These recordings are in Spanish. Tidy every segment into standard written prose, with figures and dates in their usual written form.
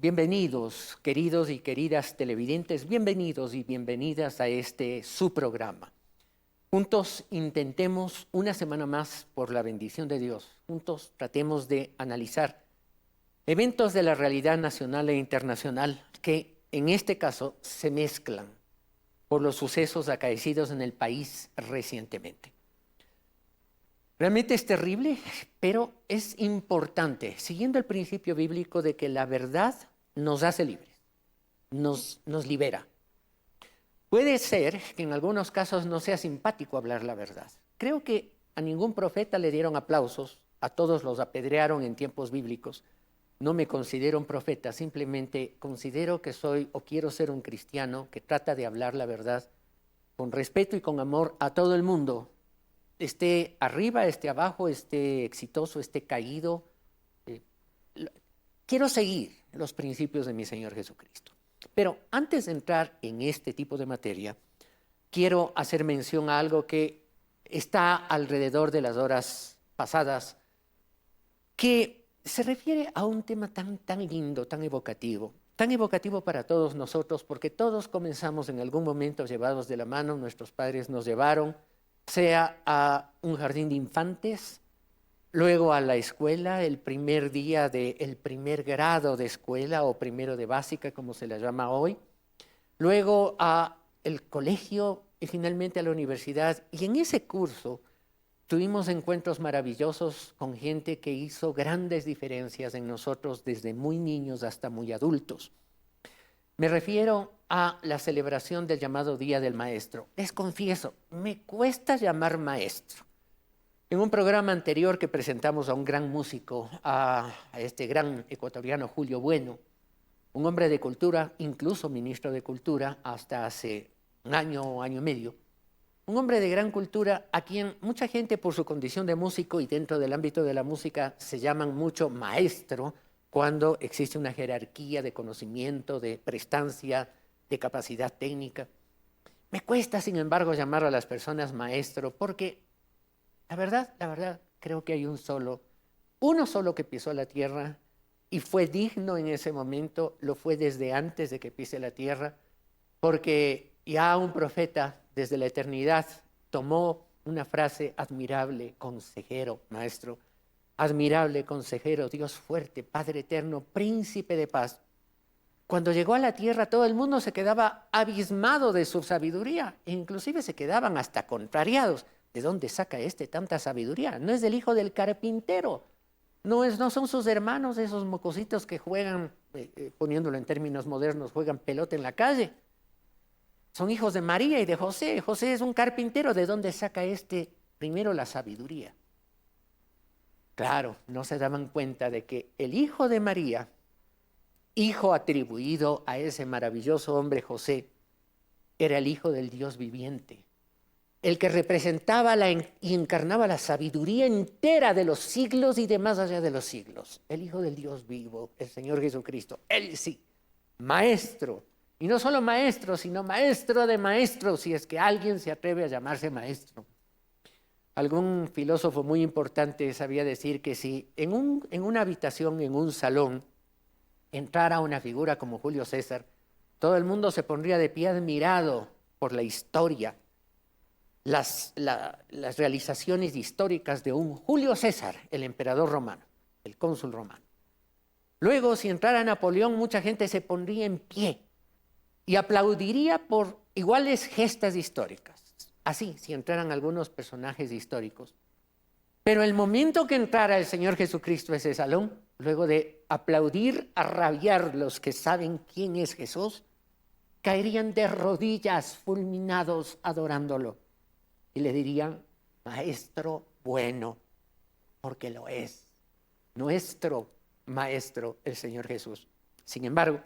Bienvenidos, queridos y queridas televidentes, bienvenidos y bienvenidas a su programa. Juntos intentemos una semana más, por la bendición de Dios, juntos tratemos de analizar eventos de la realidad nacional e internacional que en este caso se mezclan por los sucesos acaecidos en el país recientemente. Realmente es terrible, pero es importante, siguiendo el principio bíblico de que la verdad nos hace libres, nos libera. Puede ser que en algunos casos no sea simpático hablar la verdad. Creo que a ningún profeta le dieron aplausos, a todos los apedrearon en tiempos bíblicos. No me considero un profeta, simplemente considero que soy o quiero ser un cristiano que trata de hablar la verdad con respeto y con amor a todo el mundo. Esté arriba, esté abajo, esté exitoso, esté caído. Quiero seguir los principios de mi Señor Jesucristo. Pero antes de entrar en este tipo de materia, quiero hacer mención a algo que está alrededor de las horas pasadas, que se refiere a un tema tan lindo, tan evocativo para todos nosotros, porque todos comenzamos en algún momento llevados de la mano, nuestros padres nos llevaron, sea a un jardín de infantes, luego a la escuela, el primer día del primer grado de escuela o primero de básica, como se la llama hoy, luego a el colegio y finalmente a la universidad. Y en ese curso tuvimos encuentros maravillosos con gente que hizo grandes diferencias en nosotros desde muy niños hasta muy adultos. Me refiero a la celebración del llamado Día del Maestro. Les confieso, me cuesta llamar maestro. En un programa anterior que presentamos a un gran músico, a este gran ecuatoriano Julio Bueno, un hombre de cultura, incluso ministro de Cultura hasta hace un año o año y medio, un hombre de gran cultura a quien mucha gente por su condición de músico y dentro del ámbito de la música se llaman mucho maestro cuando existe una jerarquía de conocimiento, de prestancia, de capacidad técnica. Me cuesta, sin embargo, llamar a las personas maestro porque la verdad, creo que hay uno solo que pisó la tierra y fue digno en ese momento, lo fue desde antes de que pise la tierra, porque ya un profeta desde la eternidad tomó una frase: admirable consejero, maestro, admirable consejero, Dios fuerte, Padre eterno, príncipe de paz. Cuando llegó a la tierra todo el mundo se quedaba abismado de su sabiduría, e inclusive se quedaban hasta contrariados. ¿De dónde saca tanta sabiduría? No es del hijo del carpintero, no son sus hermanos, esos mocositos que juegan, poniéndolo en términos modernos, juegan pelota en la calle. Son hijos de María y de José. José es un carpintero. ¿De dónde saca primero la sabiduría? Claro, no se daban cuenta de que el hijo de María, hijo atribuido a ese maravilloso hombre José, era el hijo del Dios viviente, el que representaba y encarnaba la sabiduría entera de los siglos y de más allá de los siglos. El Hijo del Dios vivo, el Señor Jesucristo. Él sí, maestro. Y no solo maestro, sino maestro de maestros, si es que alguien se atreve a llamarse maestro. Algún filósofo muy importante sabía decir que si en una habitación, en un salón, entrara una figura como Julio César, todo el mundo se pondría de pie admirado por la historia, las realizaciones históricas de un Julio César, el emperador romano, el cónsul romano. Luego, si entrara Napoleón, mucha gente se pondría en pie y aplaudiría por iguales gestas históricas. Así, si entraran algunos personajes históricos. Pero el momento que entrara el Señor Jesucristo a ese salón, luego de aplaudir a rabiar los que saben quién es Jesús, caerían de rodillas fulminados adorándolo. Y le dirían: maestro bueno, porque lo es. Nuestro maestro, el Señor Jesús. Sin embargo,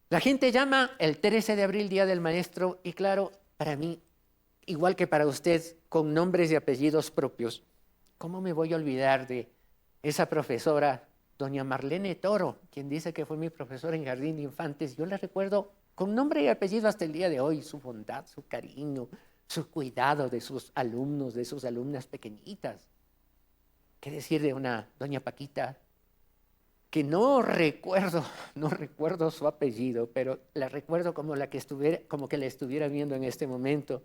la gente llama el 13 de abril Día del Maestro, y claro, para mí, igual que para usted, con nombres y apellidos propios. ¿Cómo me voy a olvidar de esa profesora, doña Marlene Toro, quien dice que fue mi profesora en Jardín de Infantes? Yo la recuerdo con nombre y apellido hasta el día de hoy, su bondad, su cariño, su cuidado de sus alumnos, de sus alumnas pequeñitas. ¿Qué decir de una doña Paquita, que no recuerdo su apellido, pero la recuerdo como que la estuviera viendo en este momento,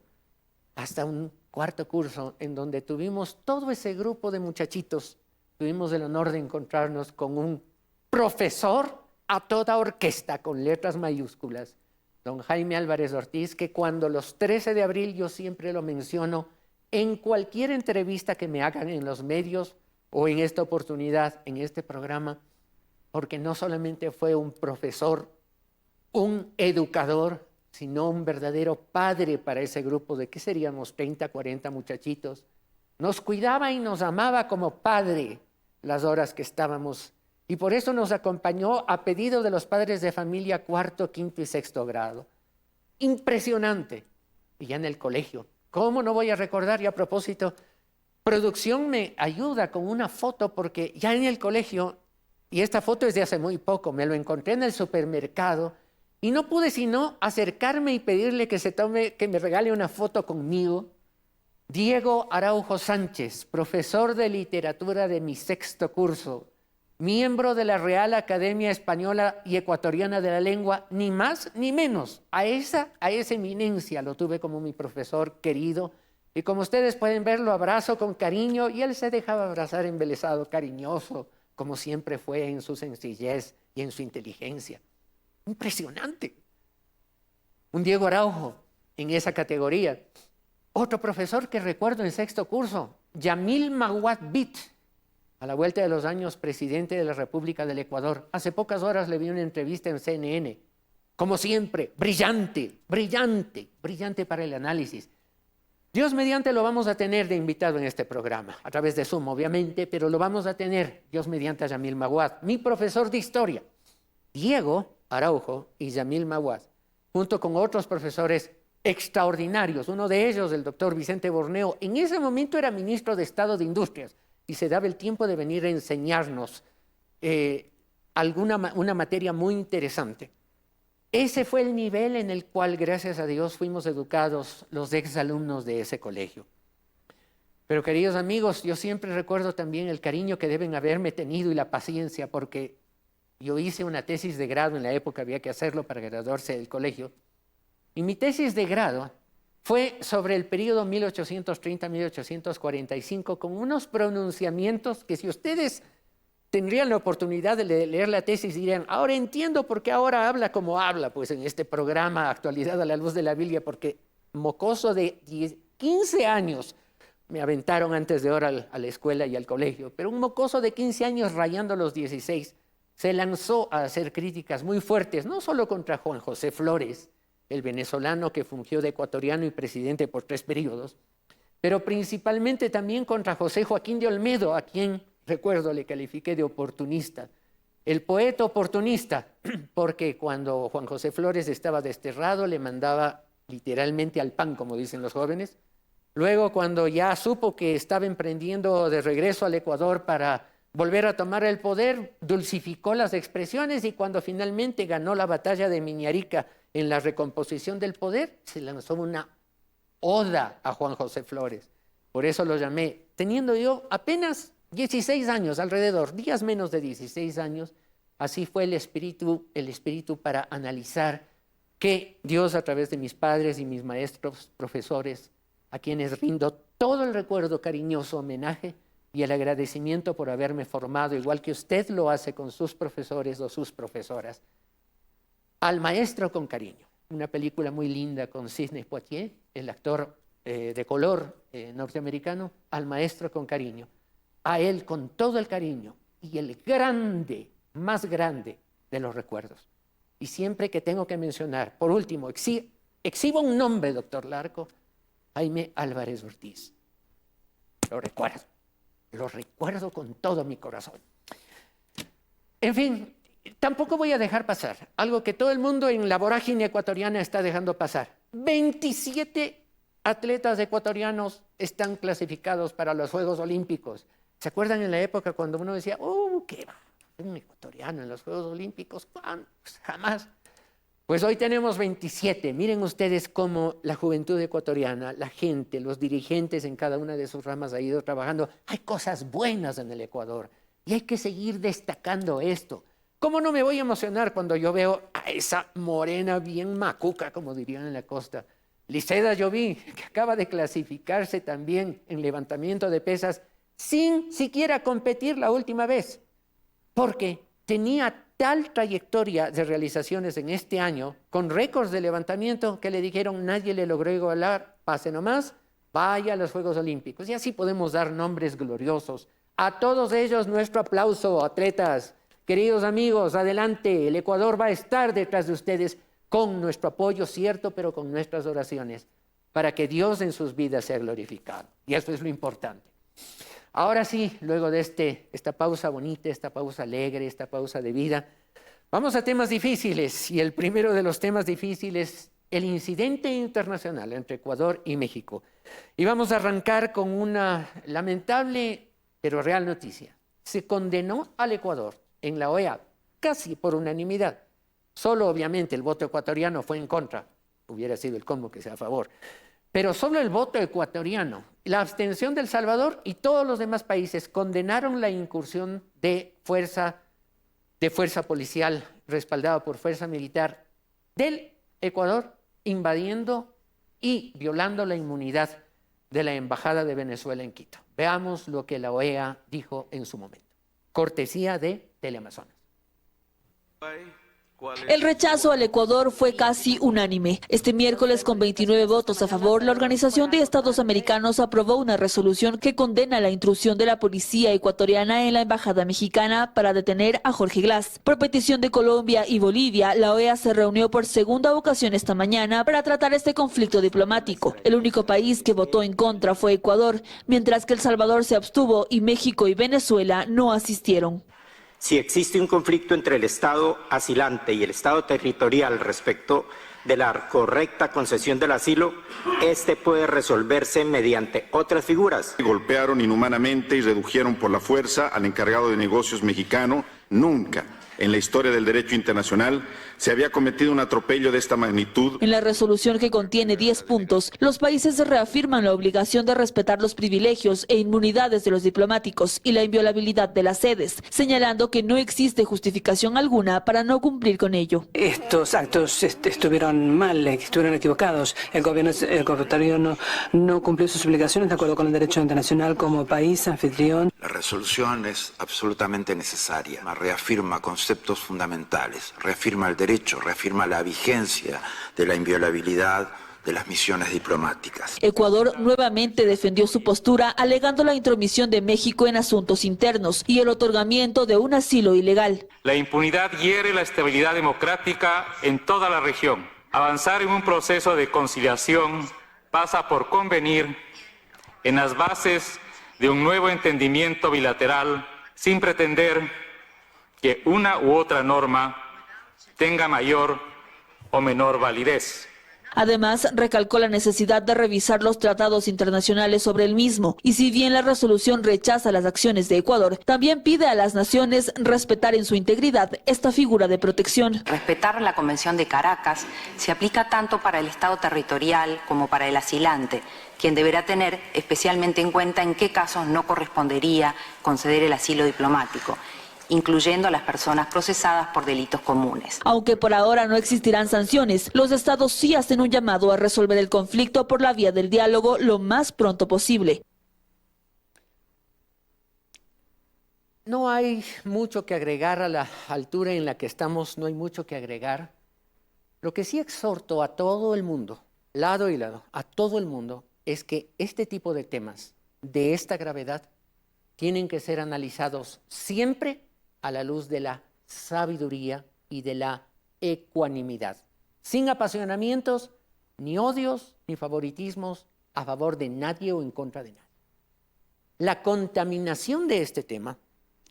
hasta un cuarto curso en donde tuvimos todo ese grupo de muchachitos, tuvimos el honor de encontrarnos con un profesor a toda orquesta con letras mayúsculas, don Jaime Álvarez Ortiz, que cuando los 13 de abril yo siempre lo menciono en cualquier entrevista que me hagan en los medios o en esta oportunidad, en este programa, porque no solamente fue un profesor, un educador, sino un verdadero padre para ese grupo de, ¿qué seríamos? 30, 40 muchachitos. Nos cuidaba y nos amaba como padre las horas que estábamos, y por eso nos acompañó a pedido de los padres de familia cuarto, quinto y sexto grado. Impresionante. Y ya en el colegio, ¿cómo no voy a recordar? Y a propósito, producción me ayuda con una foto, porque ya en el colegio, y esta foto es de hace muy poco, me lo encontré en el supermercado y no pude sino acercarme y pedirle que me regale una foto conmigo. Diego Araujo Sánchez, profesor de literatura de mi sexto curso, miembro de la Real Academia Española y Ecuatoriana de la Lengua, ni más ni menos. A esa eminencia lo tuve como mi profesor querido, y como ustedes pueden ver, lo abrazo con cariño, y él se dejaba abrazar embelesado, cariñoso, como siempre fue en su sencillez y en su inteligencia. Impresionante. Un Diego Araujo en esa categoría. Otro profesor que recuerdo en sexto curso, Yamil Maguad Bit, a la vuelta de los años presidente de la República del Ecuador. Hace pocas horas le vi una entrevista en CNN. Como siempre, brillante para el análisis. Dios mediante lo vamos a tener de invitado en este programa, a través de Zoom obviamente, pero lo vamos a tener, Dios mediante, a Yamil Maguad, mi profesor de historia, Diego Araujo y Yamil Maguad, junto con otros profesores extraordinarios. Uno de ellos, el doctor Vicente Borneo, en ese momento era ministro de Estado de Industrias y se daba el tiempo de venir a enseñarnos una materia muy interesante. Ese fue el nivel en el cual, gracias a Dios, fuimos educados los exalumnos de ese colegio. Pero, queridos amigos, yo siempre recuerdo también el cariño que deben haberme tenido y la paciencia, porque yo hice una tesis de grado, en la época había que hacerlo para graduarse del colegio, y mi tesis de grado fue sobre el periodo 1830-1845, con unos pronunciamientos que, si ustedes tendrían la oportunidad de leer la tesis, dirían, ahora entiendo por qué ahora habla como habla, pues en este programa Actualidad a la Luz de la Biblia, porque mocoso de 15 años me aventaron antes de hora a la escuela y al colegio, pero un mocoso de 15 años rayando los 16 se lanzó a hacer críticas muy fuertes, no solo contra Juan José Flores, el venezolano que fungió de ecuatoriano y presidente por 3 periodos, pero principalmente también contra José Joaquín de Olmedo, a quien, recuerdo, le califiqué de oportunista. El poeta oportunista, porque cuando Juan José Flores estaba desterrado le mandaba literalmente al pan, como dicen los jóvenes. Luego, cuando ya supo que estaba emprendiendo de regreso al Ecuador para volver a tomar el poder, dulcificó las expresiones, y cuando finalmente ganó la batalla de Miñarica en la recomposición del poder, se lanzó una oda a Juan José Flores. Por eso lo llamé, teniendo yo apenas 16 años, alrededor, días menos de 16 años, así fue el espíritu para analizar que Dios, a través de mis padres y mis maestros, profesores, a quienes rindo todo el recuerdo, cariñoso homenaje y el agradecimiento por haberme formado, igual que usted lo hace con sus profesores o sus profesoras. Al maestro con cariño, una película muy linda con Sidney Poitier, el actor de color norteamericano. Al maestro con cariño, a él con todo el cariño y el grande, más grande de los recuerdos. Y siempre que tengo que mencionar, por último, exhibo un nombre, doctor Larco, Jaime Álvarez Ortiz. Lo recuerdo con todo mi corazón. En fin, tampoco voy a dejar pasar algo que todo el mundo en la vorágine ecuatoriana está dejando pasar. 27 atletas ecuatorianos están clasificados para los Juegos Olímpicos. ¿Se acuerdan en la época cuando uno decía, qué va, un ecuatoriano en los Juegos Olímpicos? ¿Cuándo? Pues jamás. Pues hoy tenemos 27. Miren ustedes cómo la juventud ecuatoriana, la gente, los dirigentes en cada una de sus ramas ha ido trabajando. Hay cosas buenas en el Ecuador. Y hay que seguir destacando esto. ¿Cómo no me voy a emocionar cuando yo veo a esa morena bien macuca, como dirían en la costa? Liseda Lloví, que acaba de clasificarse también en levantamiento de pesas sin siquiera competir la última vez, porque tenía tal trayectoria de realizaciones en este año, con récords de levantamiento, que le dijeron nadie le logró igualar, pase nomás, vaya a los Juegos Olímpicos. Y así podemos dar nombres gloriosos. A todos ellos nuestro aplauso, atletas. Queridos amigos, adelante, el Ecuador va a estar detrás de ustedes con nuestro apoyo, cierto, pero con nuestras oraciones, para que Dios en sus vidas sea glorificado. Y eso es lo importante. Ahora sí, luego de esta pausa bonita, esta pausa alegre, esta pausa de vida, vamos a temas difíciles. Y el primero de los temas difíciles, el incidente internacional entre Ecuador y México. Y vamos a arrancar con una lamentable pero real noticia. Se condenó al Ecuador en la OEA casi por unanimidad. Solo obviamente el voto ecuatoriano fue en contra. Hubiera sido el colmo que sea a favor. Pero solo el voto ecuatoriano, la abstención de El Salvador y todos los demás países condenaron la incursión de fuerza policial respaldada por fuerza militar del Ecuador, invadiendo y violando la inmunidad de la Embajada de Venezuela en Quito. Veamos lo que la OEA dijo en su momento. Cortesía de Teleamazonas. El rechazo al Ecuador fue casi unánime. Este miércoles, con 29 votos a favor, la Organización de Estados Americanos aprobó una resolución que condena la intrusión de la policía ecuatoriana en la embajada mexicana para detener a Jorge Glass. Por petición de Colombia y Bolivia, la OEA se reunió por segunda ocasión esta mañana para tratar este conflicto diplomático. El único país que votó en contra fue Ecuador, mientras que El Salvador se abstuvo y México y Venezuela no asistieron. Si existe un conflicto entre el Estado asilante y el Estado territorial respecto de la correcta concesión del asilo, este puede resolverse mediante otras figuras. Golpearon inhumanamente y redujeron por la fuerza al encargado de negocios mexicano. Nunca en la historia del derecho internacional se había cometido un atropello de esta magnitud. En la resolución, que contiene 10 puntos, los países reafirman la obligación de respetar los privilegios e inmunidades de los diplomáticos y la inviolabilidad de las sedes, señalando que no existe justificación alguna para no cumplir con ello. Estos actos estuvieron mal, estuvieron equivocados. El gobierno ecuatoriano no cumplió sus obligaciones de acuerdo con el derecho internacional como país anfitrión. La resolución es absolutamente necesaria. Reafirma conceptos fundamentales, reafirma el derecho, reafirma la vigencia de la inviolabilidad de las misiones diplomáticas. Ecuador nuevamente defendió su postura, alegando la intromisión de México en asuntos internos y el otorgamiento de un asilo ilegal. La impunidad hiere la estabilidad democrática en toda la región. Avanzar en un proceso de conciliación pasa por convenir en las bases de un nuevo entendimiento bilateral, sin pretender que una u otra norma tenga mayor o menor validez. Además, recalcó la necesidad de revisar los tratados internacionales sobre el mismo, y si bien la resolución rechaza las acciones de Ecuador, también pide a las naciones respetar en su integridad esta figura de protección. Respetar la Convención de Caracas se aplica tanto para el Estado territorial como para el asilante, quien deberá tener especialmente en cuenta en qué casos no correspondería conceder el asilo diplomático, incluyendo a las personas procesadas por delitos comunes. Aunque por ahora no existirán sanciones, los estados sí hacen un llamado a resolver el conflicto por la vía del diálogo lo más pronto posible. No hay mucho que agregar a la altura en la que estamos, no hay mucho que agregar. Lo que sí exhorto a todo el mundo, lado y lado, a todo el mundo, es que este tipo de temas de esta gravedad tienen que ser analizados siempre a la luz de la sabiduría y de la ecuanimidad, sin apasionamientos, ni odios, ni favoritismos a favor de nadie o en contra de nadie. La contaminación de este tema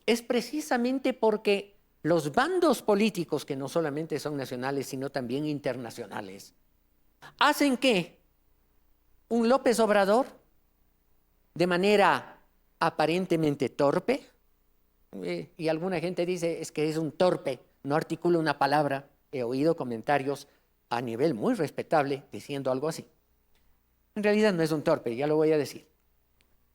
es precisamente porque los bandos políticos, que no solamente son nacionales, sino también internacionales, hacen que un López Obrador, de manera aparentemente torpe, y alguna gente dice es que es un torpe, no articula una palabra. He oído comentarios a nivel muy respetable diciendo algo así. En realidad no es un torpe, ya lo voy a decir.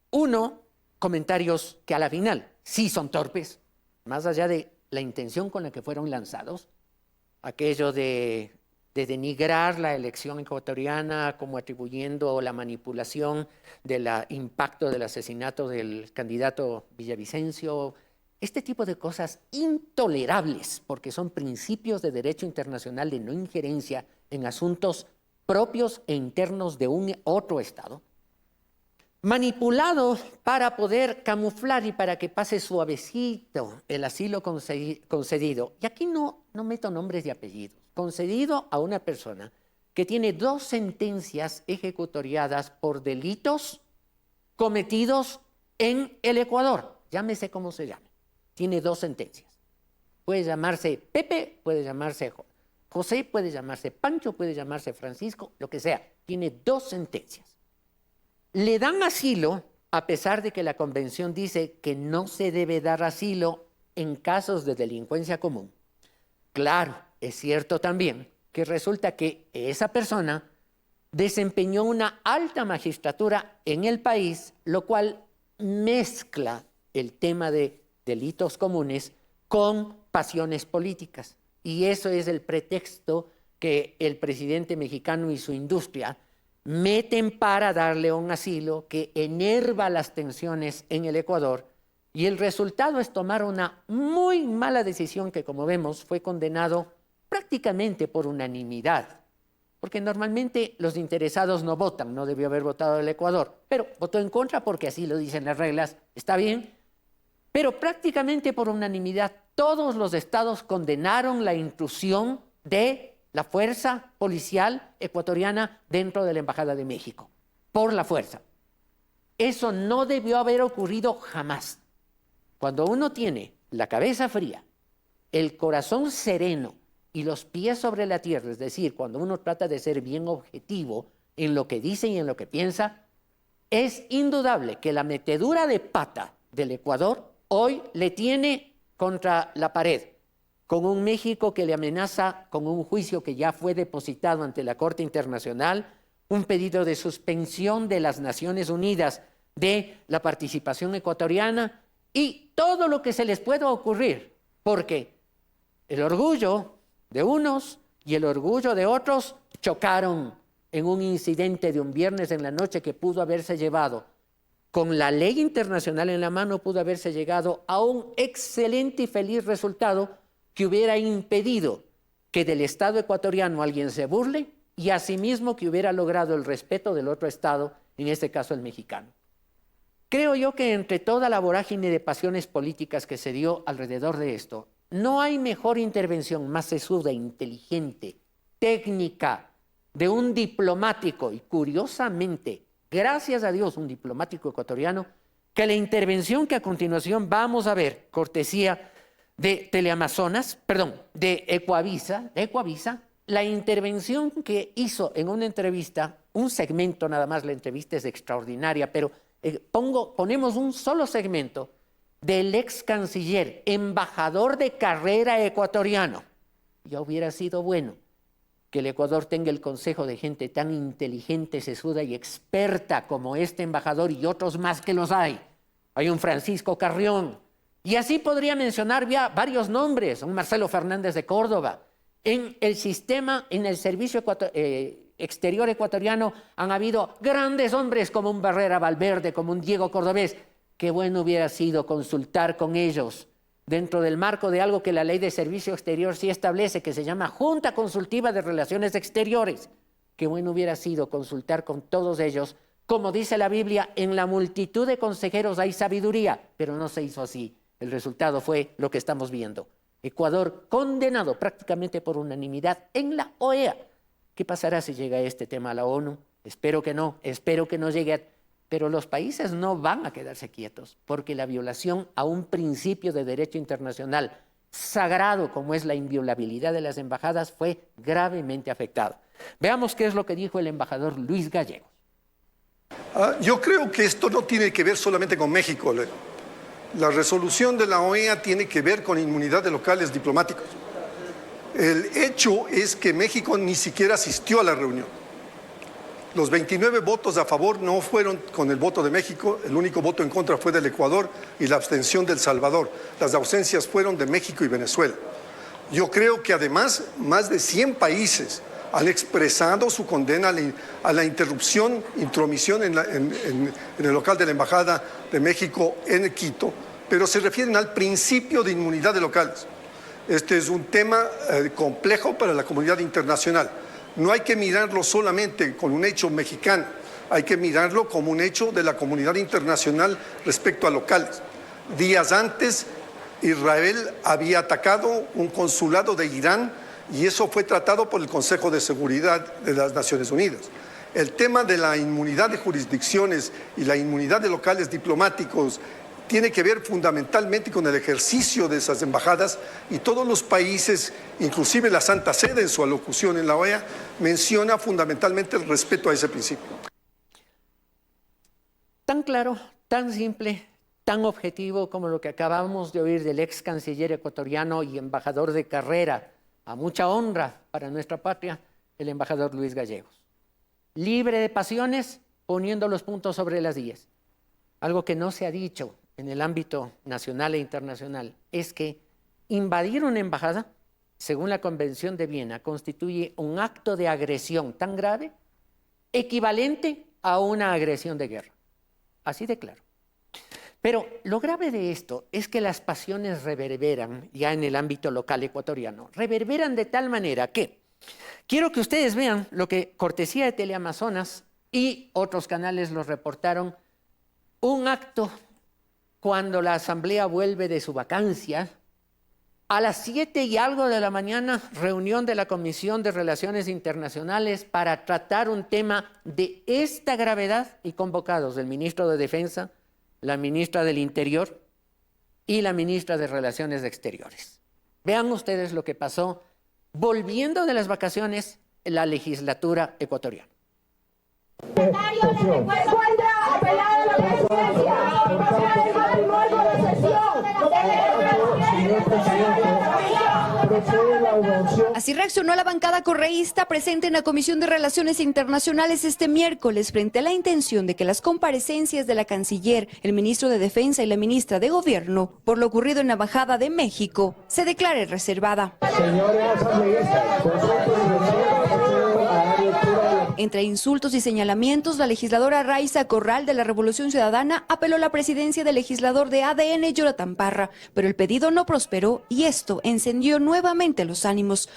Uno comentarios que a la final sí son torpes, más allá de la intención con la que fueron lanzados, aquello de denigrar la elección ecuatoriana como atribuyendo la manipulación del impacto del asesinato del candidato Villavicencio, este tipo de cosas intolerables, porque son principios de derecho internacional de no injerencia en asuntos propios e internos de un otro Estado, manipulado para poder camuflar y para que pase suavecito el asilo concedido. Y aquí no meto nombres y apellidos. Concedido a una persona que tiene 2 sentencias ejecutoriadas por delitos cometidos en el Ecuador. Llámese como se llame. Tiene 2 sentencias. Puede llamarse Pepe, puede llamarse José, puede llamarse Pancho, puede llamarse Francisco, lo que sea. Tiene 2 sentencias. Le dan asilo a pesar de que la Convención dice que no se debe dar asilo en casos de delincuencia común. Claro, es cierto también que resulta que esa persona desempeñó una alta magistratura en el país, lo cual mezcla el tema de delitos comunes con pasiones políticas. Y eso es el pretexto que el presidente mexicano y su industria meten para darle un asilo que enerva las tensiones en el Ecuador, y el resultado es tomar una muy mala decisión que, como vemos, fue condenado prácticamente por unanimidad, porque normalmente los interesados no votan, no debió haber votado el Ecuador, pero votó en contra porque así lo dicen las reglas, está bien, pero prácticamente por unanimidad todos los estados condenaron la intrusión de la fuerza policial ecuatoriana dentro de la Embajada de México, por la fuerza. Eso no debió haber ocurrido jamás. Cuando uno tiene la cabeza fría, el corazón sereno y los pies sobre la tierra, es decir, cuando uno trata de ser bien objetivo en lo que dice y en lo que piensa, es indudable que la metedura de pata del Ecuador hoy le tiene contra la pared, con un México que le amenaza con un juicio que ya fue depositado ante la Corte Internacional, un pedido de suspensión de las Naciones Unidas de la participación ecuatoriana y todo lo que se les pueda ocurrir, porque el orgullo de unos y el orgullo de otros chocaron en un incidente de un viernes en la noche que pudo haberse llevado. Con la ley internacional en la mano pudo haberse llegado a un excelente y feliz resultado que hubiera impedido que del Estado ecuatoriano alguien se burle y asimismo que hubiera logrado el respeto del otro Estado, en este caso el mexicano. Creo yo que entre toda la vorágine de pasiones políticas que se dio alrededor de esto, no hay mejor intervención más sesuda, inteligente, técnica, de un diplomático, y curiosamente, gracias a Dios, un diplomático ecuatoriano, que la intervención que a continuación vamos a ver, cortesía de Teleamazonas, perdón, de Ecuavisa, la intervención que hizo en una entrevista, un segmento nada más, la entrevista es extraordinaria, pero ponemos un solo segmento del ex canciller, embajador de carrera ecuatoriano. Ya hubiera sido bueno que el Ecuador tenga el consejo de gente tan inteligente, sesuda y experta como este embajador y otros más que los hay. Hay un Francisco Carrión, y así podría mencionar ya varios nombres, un Marcelo Fernández de Córdoba. En el sistema, en el servicio exterior ecuatoriano han habido grandes hombres como un Barrera Valverde, como un Diego Cordobés. Qué bueno hubiera sido consultar con ellos dentro del marco de algo que la ley de servicio exterior sí establece, que se llama Junta Consultiva de Relaciones Exteriores. Qué bueno hubiera sido consultar con todos ellos. Como dice la Biblia, en la multitud de consejeros hay sabiduría, pero no se hizo así. El resultado fue lo que estamos viendo. Ecuador condenado prácticamente por unanimidad en la OEA. ¿Qué pasará si llega este tema a la ONU? Espero que no llegue a... Pero los países no van a quedarse quietos, porque la violación a un principio de derecho internacional sagrado como es la inviolabilidad de las embajadas fue gravemente afectado. Veamos qué es lo que dijo el embajador Luis Gallegos. Yo creo que esto no tiene que ver solamente con México. La resolución de la OEA tiene que ver con inmunidad de locales diplomáticos. El hecho es que México ni siquiera asistió a la reunión. Los 29 votos a favor no fueron con el voto de México, el único voto en contra fue del Ecuador y la abstención del Salvador. Las ausencias fueron de México y Venezuela. Yo creo que además más de 100 países han expresado su condena a la intromisión en el local de la Embajada de México en Quito, pero se refieren al principio de inmunidad de locales. Este es un tema complejo para la comunidad internacional. No hay que mirarlo solamente con un hecho mexicano, hay que mirarlo como un hecho de la comunidad internacional respecto a locales. Días antes, Israel había atacado un consulado de Irán y eso fue tratado por el Consejo de Seguridad de las Naciones Unidas. El tema de la inmunidad de jurisdicciones y la inmunidad de locales diplomáticos tiene que ver fundamentalmente con el ejercicio de esas embajadas y todos los países, inclusive la Santa Sede en su alocución en la OEA, menciona fundamentalmente el respeto a ese principio. Tan claro, tan simple, tan objetivo como lo que acabamos de oír del ex canciller ecuatoriano y embajador de carrera, a mucha honra para nuestra patria, el embajador Luis Gallegos. Libre de pasiones, poniendo los puntos sobre las IES. Algo que no se ha dicho en el ámbito nacional e internacional es que invadir una embajada, según la Convención de Viena, constituye un acto de agresión tan grave, equivalente a una agresión de guerra. Así de claro. Pero lo grave de esto es que las pasiones reverberan, ya en el ámbito local ecuatoriano, reverberan de tal manera que quiero que ustedes vean lo que cortesía de Teleamazonas y otros canales los reportaron, un acto cuando la Asamblea vuelve de su vacancia, a las 7 y algo de la mañana, reunión de la Comisión de Relaciones Internacionales para tratar un tema de esta gravedad y convocados el ministro de Defensa, la ministra del Interior y la ministra de Relaciones Exteriores. Vean ustedes lo que pasó volviendo de las vacaciones en la legislatura ecuatoriana. Así reaccionó la bancada correísta presente en la Comisión de Relaciones Internacionales este miércoles frente a la intención de que las comparecencias de la canciller, el ministro de Defensa y la ministra de Gobierno por lo ocurrido en la Embajada de México se declare reservada. Entre insultos y señalamientos, la legisladora Raiza Corral de la Revolución Ciudadana apeló a la presidencia del legislador de ADN, Jonathan Parra, pero el pedido no prosperó y esto encendió nuevamente los ánimos.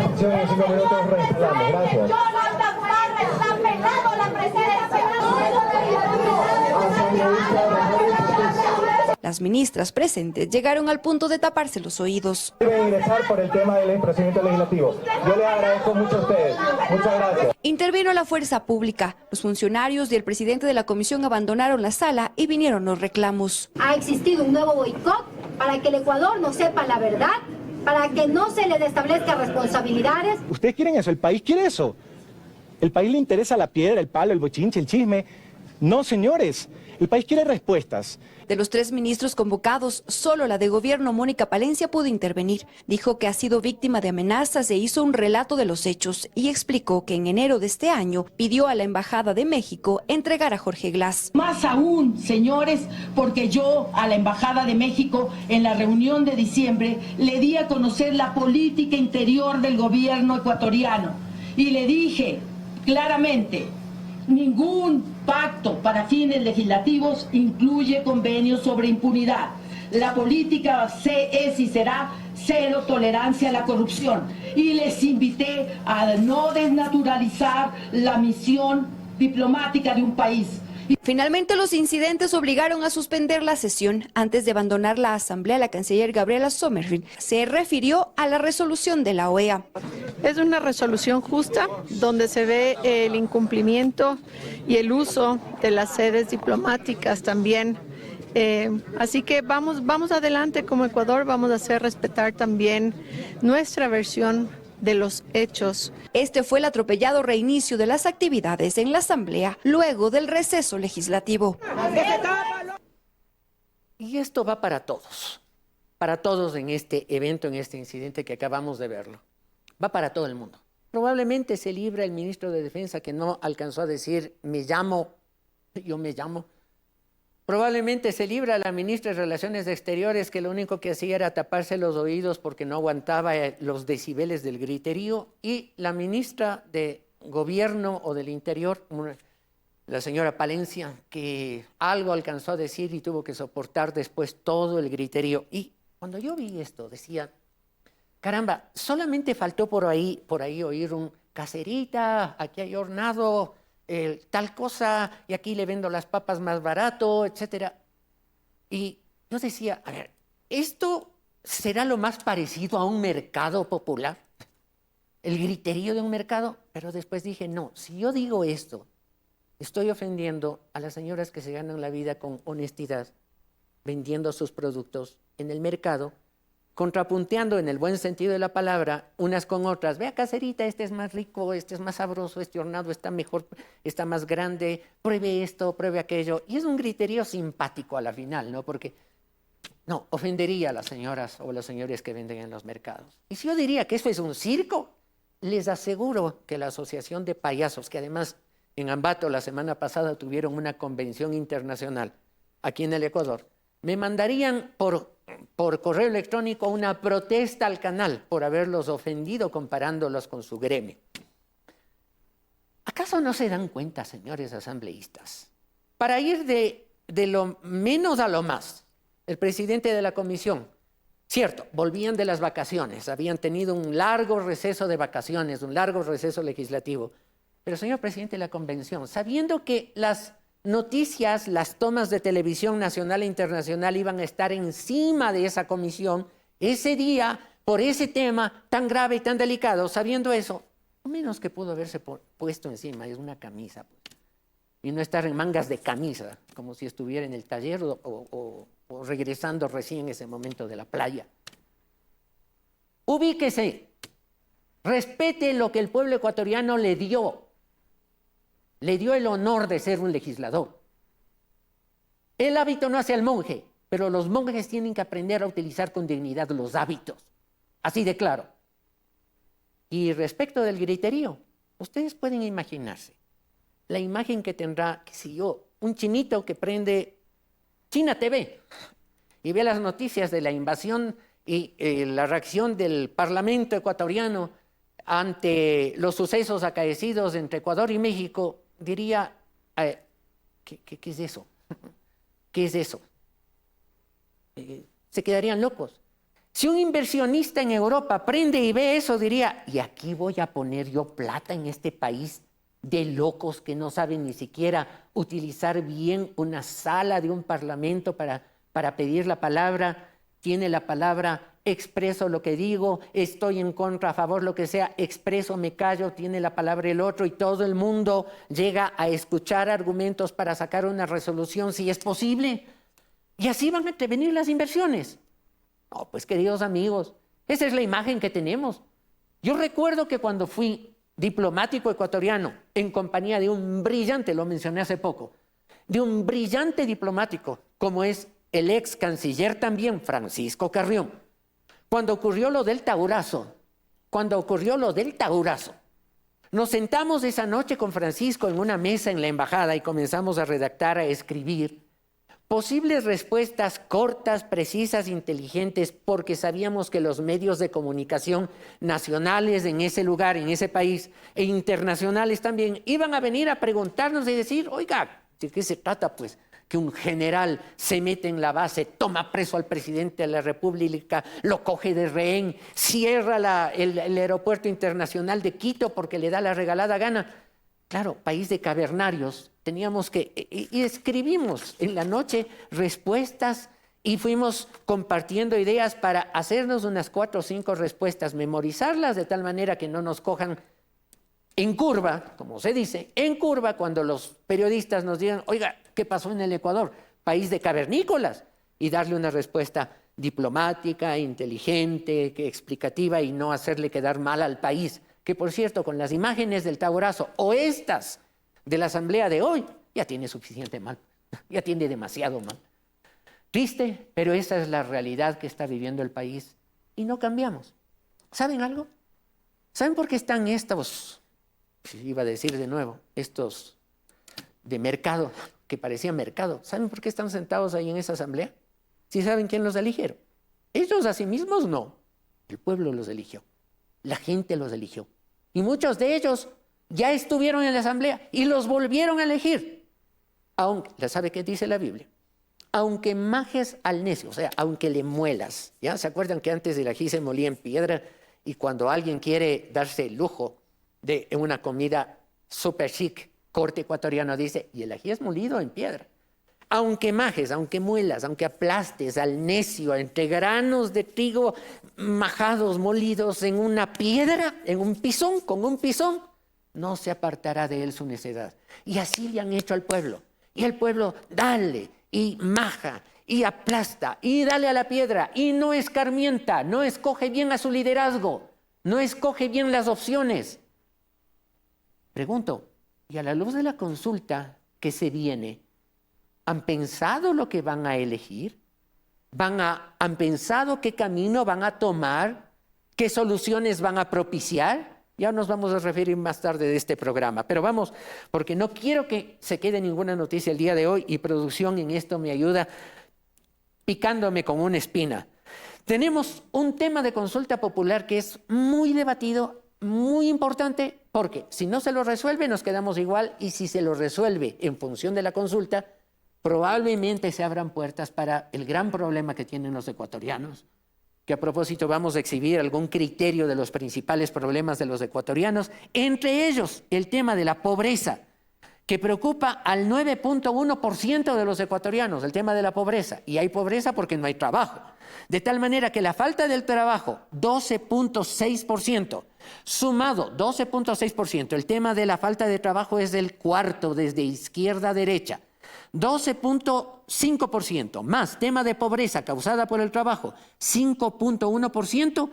Las ministras presentes llegaron al punto de taparse los oídos. Debe ingresar por el tema del procedimiento legislativo. Yo les agradezco mucho a ustedes. Muchas gracias. Intervino la fuerza pública. Los funcionarios y el presidente de la comisión abandonaron la sala y vinieron los reclamos. Ha existido un nuevo boicot para que el Ecuador no sepa la verdad, para que no se le establezca responsabilidades. ¿Ustedes quieren eso? ¿El país quiere eso? ¿El país le interesa la piedra, el palo, el bochinche, el chisme? No, señores. El país quiere respuestas. De los 3 ministros convocados, solo la de Gobierno, Mónica Palencia, pudo intervenir. Dijo que ha sido víctima de amenazas e hizo un relato de los hechos y explicó que en enero de este año pidió a la Embajada de México entregar a Jorge Glass. Más aún, señores, porque yo a la Embajada de México en la reunión de diciembre le di a conocer la política interior del gobierno ecuatoriano y le dije claramente: ningún pacto para fines legislativos incluye convenios sobre impunidad. La política es y será cero tolerancia a la corrupción. Y les invité a no desnaturalizar la misión diplomática de un país. Finalmente, los incidentes obligaron a suspender la sesión. Antes de abandonar la asamblea, la canciller Gabriela Sommerfield se refirió a la resolución de la OEA. Es una resolución justa donde se ve el incumplimiento y el uso de las sedes diplomáticas también. Así que vamos adelante como Ecuador, vamos a hacer respetar también nuestra versión de los hechos. Este fue el atropellado reinicio de las actividades en la Asamblea luego del receso legislativo. Y esto va para todos en este evento, en este incidente que acabamos de verlo. Va para todo el mundo. Probablemente se libra el ministro de Defensa, que no alcanzó a decir yo me llamo. Probablemente se libra la ministra de Relaciones Exteriores, que lo único que hacía era taparse los oídos porque no aguantaba los decibeles del griterío. Y la ministra de Gobierno o del Interior, la señora Palencia, que algo alcanzó a decir y tuvo que soportar después todo el griterío. Y cuando yo vi esto, decía, caramba, solamente faltó por ahí oír un caserita, aquí hay hornado, tal cosa, y aquí le vendo las papas más barato, etc. Y yo decía, a ver, ¿esto será lo más parecido a un mercado popular? ¿El griterío de un mercado? Pero después dije, no, si yo digo esto, estoy ofendiendo a las señoras que se ganan la vida con honestidad, vendiendo sus productos en el mercado, contrapunteando en el buen sentido de la palabra unas con otras. Vea, caserita, este es más rico, este es más sabroso, este hornado está mejor, está más grande, pruebe esto, pruebe aquello. Y es un griterío simpático a la final, ¿no? Porque no, ofendería a las señoras o los señores que venden en los mercados. Y si yo diría que eso es un circo, les aseguro que la Asociación de Payasos, que además en Ambato la semana pasada tuvieron una convención internacional aquí en el Ecuador, me mandarían por correo electrónico una protesta al canal por haberlos ofendido comparándolos con su gremio. ¿Acaso no se dan cuenta, señores asambleístas? Para ir de lo menos a lo más, el presidente de la comisión, cierto, volvían de las vacaciones, habían tenido un largo receso de vacaciones, un largo receso legislativo, pero señor presidente de la convención, sabiendo que las noticias, las tomas de televisión nacional e internacional iban a estar encima de esa comisión ese día por ese tema tan grave y tan delicado, sabiendo eso, lo menos que pudo haberse puesto encima es una camisa, pues, y no estar en mangas de camisa, como si estuviera en el taller o regresando recién ese momento de la playa. Ubíquese, respete lo que el pueblo ecuatoriano le dio el honor de ser un legislador. El hábito no hace al monje, pero los monjes tienen que aprender a utilizar con dignidad los hábitos. Así de claro. Y respecto del griterío, ustedes pueden imaginarse la imagen que tendrá, qué sé yo, un chinito que prende China TV y ve las noticias de la invasión y la reacción del Parlamento ecuatoriano ante los sucesos acaecidos entre Ecuador y México. Diría, ¿qué es eso? ¿Qué es eso? Se quedarían locos. Si un inversionista en Europa prende y ve eso, diría, ¿y aquí voy a poner yo plata en este país de locos que no saben ni siquiera utilizar bien una sala de un parlamento para pedir la palabra? Tiene la palabra, expreso lo que digo, estoy en contra, a favor, lo que sea, expreso, me callo, tiene la palabra el otro y todo el mundo llega a escuchar argumentos para sacar una resolución si es posible. Y así van a venir las inversiones. No, pues queridos amigos, esa es la imagen que tenemos. Yo recuerdo que cuando fui diplomático ecuatoriano en compañía de un brillante, lo mencioné hace poco, de un brillante diplomático como es el ex canciller también, Francisco Carrión, cuando ocurrió lo del Taurazo, nos sentamos esa noche con Francisco en una mesa en la embajada y comenzamos a redactar, a escribir posibles respuestas cortas, precisas, inteligentes, porque sabíamos que los medios de comunicación nacionales en ese lugar, en ese país, e internacionales también, iban a venir a preguntarnos y decir, oiga, ¿de qué se trata pues? Que un general se mete en la base, toma preso al presidente de la República, lo coge de rehén, cierra el aeropuerto internacional de Quito porque le da la regalada gana. Claro, país de cavernarios, teníamos que... Y escribimos en la noche respuestas y fuimos compartiendo ideas para hacernos unas 4 o 5 respuestas, memorizarlas de tal manera que no nos cojan en curva, como se dice, en curva cuando los periodistas nos digan, oiga, ¿qué pasó en el Ecuador? País de cavernícolas. Y darle una respuesta diplomática, inteligente, explicativa y no hacerle quedar mal al país. Que por cierto, con las imágenes del Taurazo o estas de la asamblea de hoy, ya tiene suficiente mal, ya tiene demasiado mal. Triste, pero esa es la realidad que está viviendo el país y no cambiamos. ¿Saben algo? ¿Saben por qué están estos, iba a decir de nuevo, estos de mercado, que parecían mercado? ¿Saben por qué están sentados ahí en esa asamblea? ¿Sí saben quién los eligieron? Ellos a sí mismos no. El pueblo los eligió. La gente los eligió. Y muchos de ellos ya estuvieron en la asamblea y los volvieron a elegir. Aunque, ¿sabe qué dice la Biblia? Aunque majes al necio, o sea, aunque le muelas. ¿Ya? ¿Se acuerdan que antes el ají se molía en piedra? Y cuando alguien quiere darse el lujo de una comida súper chic, corte ecuatoriano, dice, y el ají es molido en piedra. Aunque majes, aunque muelas, aunque aplastes al necio entre granos de trigo majados, molidos en una piedra, en un pisón, con un pisón, no se apartará de él su necedad. Y así le han hecho al pueblo. Y el pueblo, dale, y maja, y aplasta, y dale a la piedra, y no escarmienta, no escoge bien a su liderazgo, no escoge bien las opciones. Pregunto, y a la luz de la consulta que se viene, ¿han pensado lo que van a elegir? ¿Han pensado qué camino van a tomar? ¿Qué soluciones van a propiciar? Ya nos vamos a referir más tarde de este programa, pero vamos, porque no quiero que se quede ninguna noticia el día de hoy y producción en esto me ayuda picándome con una espina. Tenemos un tema de consulta popular que es muy debatido, muy importante, porque si no se lo resuelve nos quedamos igual y si se lo resuelve en función de la consulta, probablemente se abran puertas para el gran problema que tienen los ecuatorianos, que a propósito vamos a exhibir algún criterio de los principales problemas de los ecuatorianos, entre ellos el tema de la pobreza, que preocupa al 9.1% de los ecuatorianos, el tema de la pobreza. Y hay pobreza porque no hay trabajo. De tal manera que la falta del trabajo, 12.6%, sumado 12.6%, el tema de la falta de trabajo es del cuarto desde izquierda a derecha. 12.5%, más tema de pobreza causada por el trabajo, 5.1%,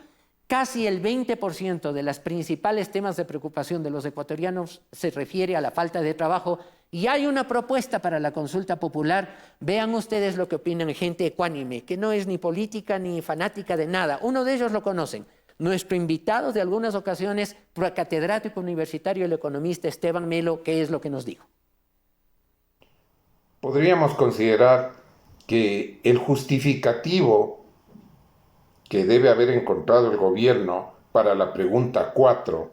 casi el 20% de los principales temas de preocupación de los ecuatorianos se refiere a la falta de trabajo y hay una propuesta para la consulta popular. Vean ustedes lo que opinan gente ecuánime, que no es ni política ni fanática de nada. Uno de ellos lo conocen. Nuestro invitado de algunas ocasiones, catedrático universitario, el economista Esteban Melo, ¿qué es lo que nos dijo? Podríamos considerar que el justificativo que debe haber encontrado el gobierno para la pregunta 4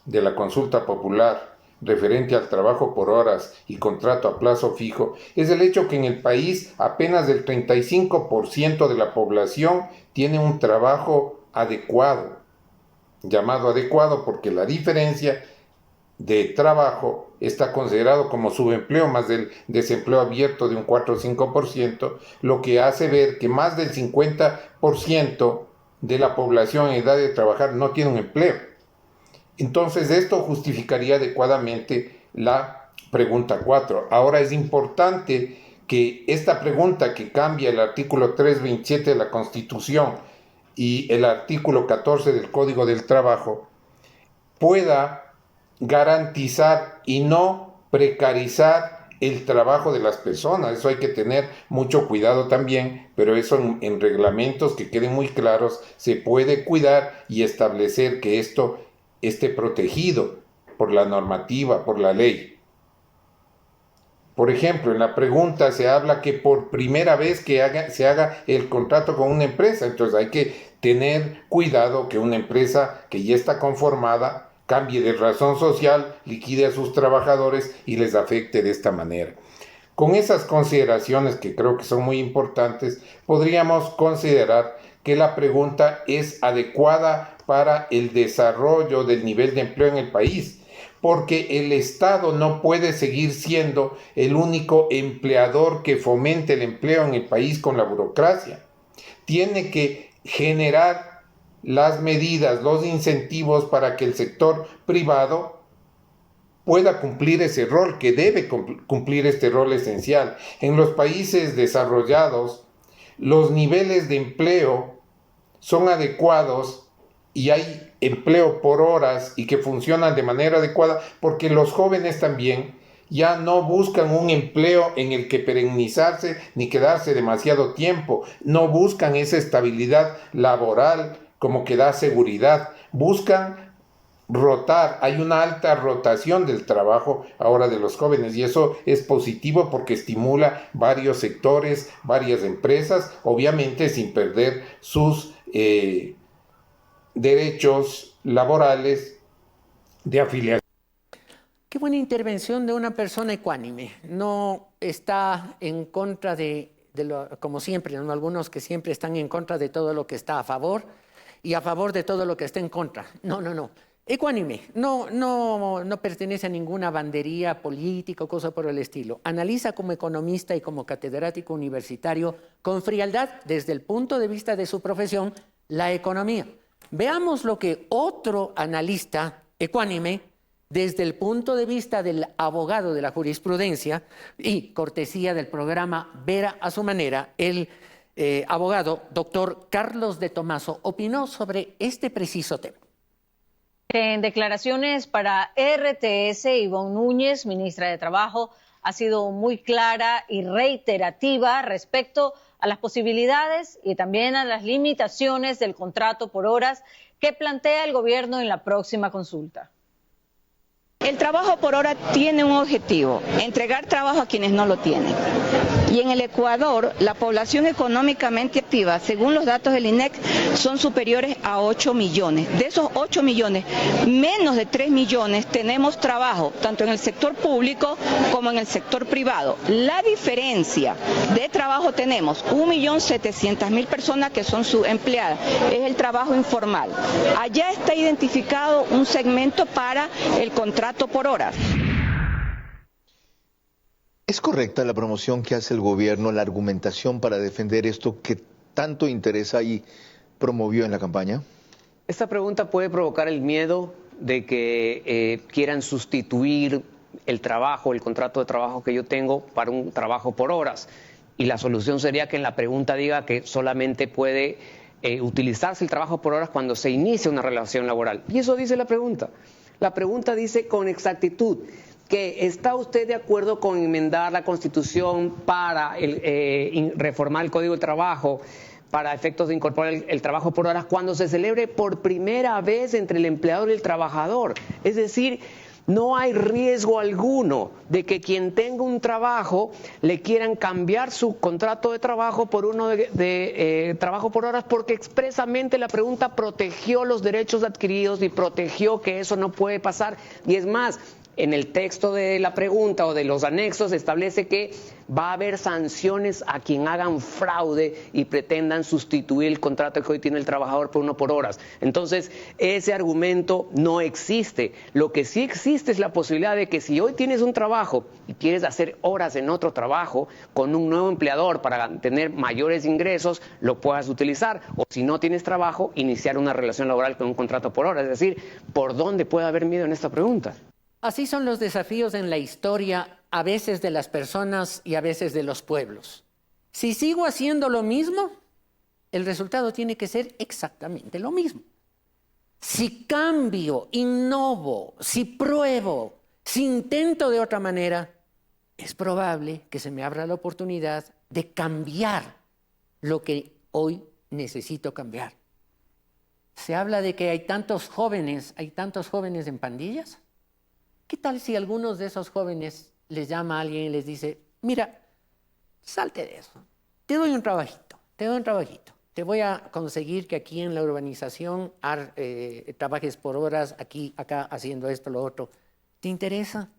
de la consulta popular referente al trabajo por horas y contrato a plazo fijo es el hecho que en el país apenas el 35% de la población tiene un trabajo adecuado, llamado adecuado porque la diferencia de trabajo está considerado como subempleo más del desempleo abierto de un 4 o 5%, lo que hace ver que más del 50% de la población en edad de trabajar no tiene un empleo. Entonces esto justificaría adecuadamente la pregunta 4. Ahora es importante que esta pregunta que cambia el artículo 327 de la Constitución y el artículo 14 del Código del Trabajo pueda garantizar y no precarizar el trabajo de las personas. Eso hay que tener mucho cuidado también, pero eso en reglamentos que queden muy claros se puede cuidar y establecer que esto esté protegido por la normativa, por la ley. Por ejemplo, en la pregunta se habla que por primera vez que se haga el contrato con una empresa, entonces hay que tener cuidado que una empresa que ya está conformada cambie de razón social, liquide a sus trabajadores y les afecte de esta manera. Con esas consideraciones que creo que son muy importantes, podríamos considerar que la pregunta es adecuada para el desarrollo del nivel de empleo en el país, porque el Estado no puede seguir siendo el único empleador que fomente el empleo en el país con la burocracia. Tiene que generar las medidas, los incentivos para que el sector privado pueda cumplir ese rol, que debe cumplir este rol esencial. En los países desarrollados, los niveles de empleo son adecuados y hay empleo por horas y que funcionan de manera adecuada porque los jóvenes también ya no buscan un empleo en el que perennizarse ni quedarse demasiado tiempo, no buscan esa estabilidad laboral como que da seguridad, buscan rotar, hay una alta rotación del trabajo ahora de los jóvenes y eso es positivo porque estimula varios sectores, varias empresas, obviamente sin perder sus derechos laborales de afiliación. Qué buena intervención de una persona ecuánime. No está en contra de como siempre, ¿no? Algunos que siempre están en contra de todo lo que está a favor y a favor de todo lo que está en contra. No. Ecuánime, no pertenece a ninguna bandería política o cosa por el estilo. Analiza como economista y como catedrático universitario con frialdad, desde el punto de vista de su profesión, la economía. Veamos lo que otro analista ecuánime, desde el punto de vista del abogado de la jurisprudencia y cortesía del programa Vera a su manera, el abogado doctor Carlos de Tomaso opinó sobre este preciso tema. En declaraciones para RTS, Ivonne Núñez, ministra de Trabajo, ha sido muy clara y reiterativa respecto a las posibilidades y también a las limitaciones del contrato por horas que plantea el gobierno en la próxima consulta. El trabajo por hora tiene un objetivo, entregar trabajo a quienes no lo tienen. Y en el Ecuador, la población económicamente activa, según los datos del INEC, son superiores a 8 millones. De esos 8 millones, menos de 3 millones tenemos trabajo, tanto en el sector público como en el sector privado. La diferencia de trabajo tenemos 1.700.000 personas que son subempleadas, es el trabajo informal. Allá está identificado un segmento para el contrato por horas. ¿Es correcta la promoción que hace el gobierno, la argumentación para defender esto que tanto interesa y promovió en la campaña? Esta pregunta puede provocar el miedo de que quieran sustituir el trabajo, el contrato de trabajo que yo tengo para un trabajo por horas. Y la solución sería que en la pregunta diga que solamente puede utilizarse el trabajo por horas cuando se inicia una relación laboral. Y eso dice la pregunta. La pregunta dice con exactitud que ¿está usted de acuerdo con enmendar la Constitución para reformar el Código de Trabajo para efectos de incorporar el trabajo por horas cuando se celebre por primera vez entre el empleador y el trabajador? Es decir, no hay riesgo alguno de que quien tenga un trabajo le quieran cambiar su contrato de trabajo por uno de trabajo por horas, porque expresamente la pregunta protegió los derechos adquiridos y protegió que eso no puede pasar. Y es más, en el texto de la pregunta o de los anexos establece que va a haber sanciones a quien hagan fraude y pretendan sustituir el contrato que hoy tiene el trabajador por uno por horas. Entonces, ese argumento no existe. Lo que sí existe es la posibilidad de que si hoy tienes un trabajo y quieres hacer horas en otro trabajo con un nuevo empleador para tener mayores ingresos, lo puedas utilizar. O si no tienes trabajo, iniciar una relación laboral con un contrato por horas. Es decir, ¿por dónde puede haber miedo en esta pregunta? Así son los desafíos en la historia, a veces de las personas y a veces de los pueblos. Si sigo haciendo lo mismo, el resultado tiene que ser exactamente lo mismo. Si cambio, innovo, si pruebo, si intento de otra manera, es probable que se me abra la oportunidad de cambiar lo que hoy necesito cambiar. Se habla de que hay tantos jóvenes en pandillas. ¿Qué tal si algunos de esos jóvenes les llama a alguien y les dice, mira, salte de eso, te doy un trabajito, te voy a conseguir que aquí en la urbanización trabajes por horas, acá haciendo esto, lo otro? ¿Te interesa?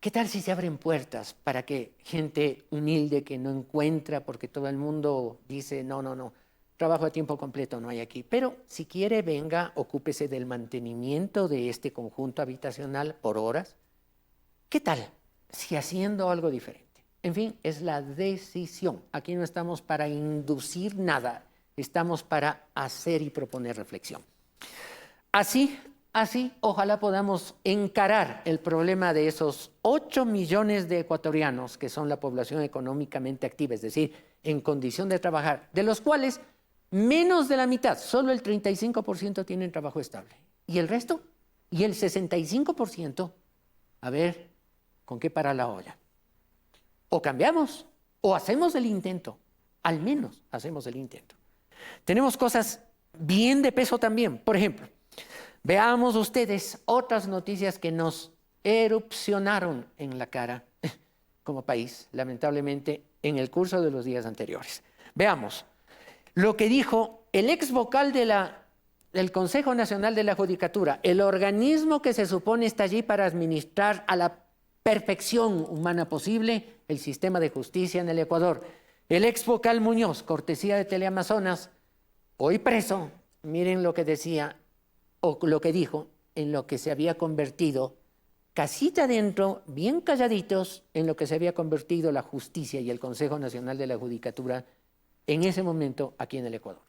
¿Qué tal si se abren puertas para que gente humilde que no encuentra, porque todo el mundo dice, no, trabajo a tiempo completo no hay aquí, pero si quiere venga, ocúpese del mantenimiento de este conjunto habitacional por horas? ¿Qué tal si haciendo algo diferente? En fin, es la decisión. Aquí no estamos para inducir nada, estamos para hacer y proponer reflexión. Así, ojalá podamos encarar el problema de esos 8 millones de ecuatorianos que son la población económicamente activa, es decir, en condición de trabajar, de los cuales menos de la mitad, solo el 35% tienen trabajo estable. ¿Y el resto? ¿Y el 65%? A ver, ¿con qué para la olla? O cambiamos, o hacemos el intento. Al menos hacemos el intento. Tenemos cosas bien de peso también. Por ejemplo, Veamos ustedes otras noticias que nos erupcionaron en la cara como país, lamentablemente, en el curso de los días anteriores. Veamos lo que dijo el ex vocal del Consejo Nacional de la Judicatura, el organismo que se supone está allí para administrar a la perfección humana posible el sistema de justicia en el Ecuador. El ex vocal Muñoz, cortesía de Teleamazonas, hoy preso, miren lo que decía o lo que dijo en lo que se había convertido, casita adentro, bien calladitos, en lo que se había convertido la justicia y el Consejo Nacional de la Judicatura en ese momento aquí en el Ecuador.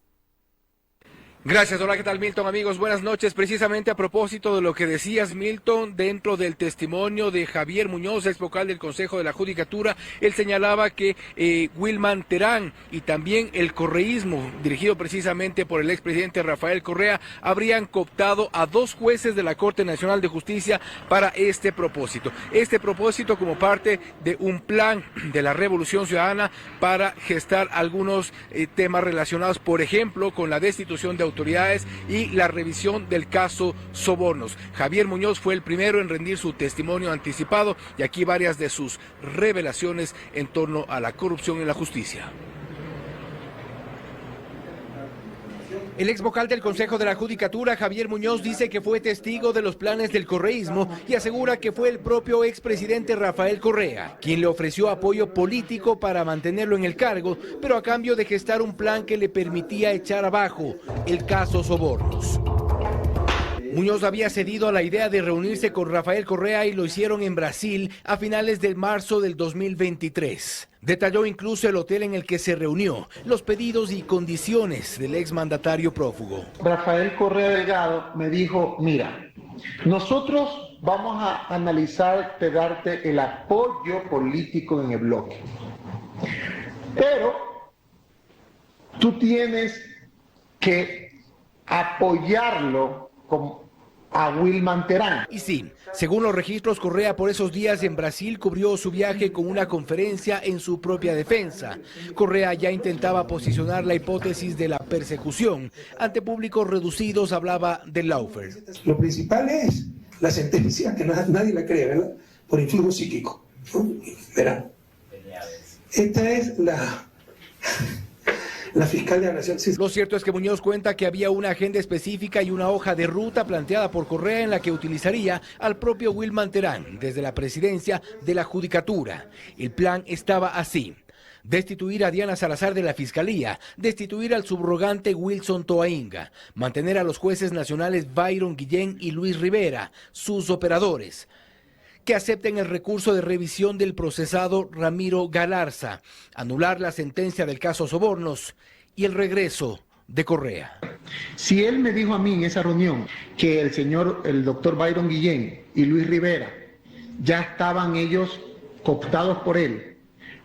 Gracias. Hola, ¿qué tal, Milton? Amigos, buenas noches. Precisamente a propósito de lo que decías, Milton, dentro del testimonio de Javier Muñoz, ex vocal del Consejo de la Judicatura, él señalaba que Wilman Terán y también el correísmo, dirigido precisamente por el expresidente Rafael Correa, habrían cooptado a 2 jueces de la Corte Nacional de Justicia para este propósito. Este propósito como parte de un plan de la Revolución Ciudadana para gestar algunos temas relacionados, por ejemplo, con la destitución de autoridades y la revisión del caso Sobornos. Javier Muñoz fue el primero en rendir su testimonio anticipado y aquí varias de sus revelaciones en torno a la corrupción en la justicia. El ex vocal del Consejo de la Judicatura, Javier Muñoz, dice que fue testigo de los planes del correísmo y asegura que fue el propio expresidente Rafael Correa quien le ofreció apoyo político para mantenerlo en el cargo, pero a cambio de gestar un plan que le permitía echar abajo el caso Sobornos. Muñoz había cedido a la idea de reunirse con Rafael Correa y lo hicieron en Brasil a finales de marzo del 2023. Detalló incluso el hotel en el que se reunió, los pedidos y condiciones del exmandatario prófugo. Rafael Correa Delgado me dijo, mira, nosotros vamos a analizar de darte el apoyo político en el bloque, pero tú tienes que apoyarlo a Wilman Terán. Y sí, según los registros, Correa por esos días en Brasil cubrió su viaje con una conferencia en su propia defensa. Correa ya intentaba posicionar la hipótesis de la persecución. Ante públicos reducidos hablaba de lawfare. Lo principal es la sentencia, que nadie la cree, ¿verdad? Por influjo psíquico. Verán. Esta es la fiscal de la Nación. Lo cierto es que Muñoz cuenta que había una agenda específica y una hoja de ruta planteada por Correa en la que utilizaría al propio Wilman Terán desde la presidencia de la Judicatura. El plan estaba así: destituir a Diana Salazar de la Fiscalía, destituir al subrogante Wilson Toainga, mantener a los jueces nacionales Byron Guillén y Luis Rivera, sus operadores, que acepten el recurso de revisión del procesado Ramiro Galarza, anular la sentencia del caso Sobornos y el regreso de Correa. Si él me dijo a mí en esa reunión que el doctor Byron Guillén y Luis Rivera ya estaban ellos cooptados por él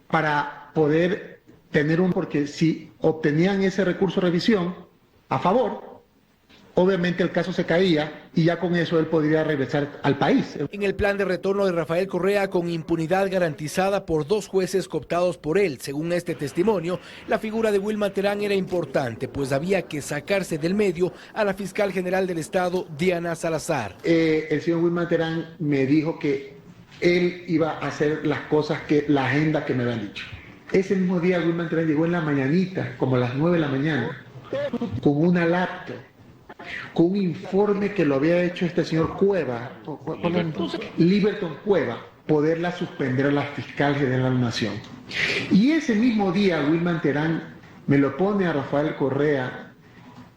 para poder tener porque si obtenían ese recurso de revisión a favor, obviamente el caso se caía y ya con eso él podría regresar al país. En el plan de retorno de Rafael Correa, con impunidad garantizada por 2 jueces cooptados por él, según este testimonio, la figura de Wilman Terán era importante, pues había que sacarse del medio a la fiscal general del Estado, Diana Salazar. El señor Wilman Terán me dijo que él iba a hacer las cosas la agenda que me habían dicho. Ese mismo día Wilman Terán llegó en la mañanita, como a las 9 de la mañana, con una laptop, con un informe que lo había hecho este señor Cueva, Liberton Cueva, poderla suspender a la fiscal general de la Nación. Y ese mismo día Wilman Terán me lo pone a Rafael Correa,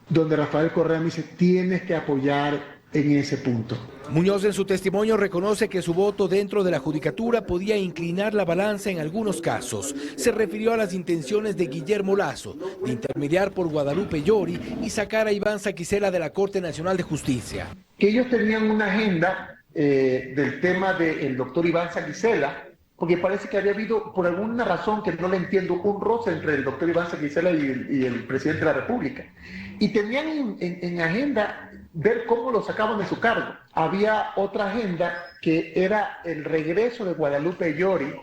donde Rafael Correa me dice, tienes que apoyar en ese punto. Muñoz en su testimonio reconoce que su voto dentro de la Judicatura podía inclinar la balanza en algunos casos. Se refirió a las intenciones de Guillermo Lasso de intermediar por Guadalupe Llori y sacar a Iván Saquicela de la Corte Nacional de Justicia. Que ellos tenían una agenda del tema del doctor Iván Saquicela, porque parece que había habido, por alguna razón que no le entiendo, un roce entre el doctor Iván Saquicela y el presidente de la República. Y tenían en agenda ver cómo lo sacaban de su cargo. Había otra agenda que era el regreso de Guadalupe Llori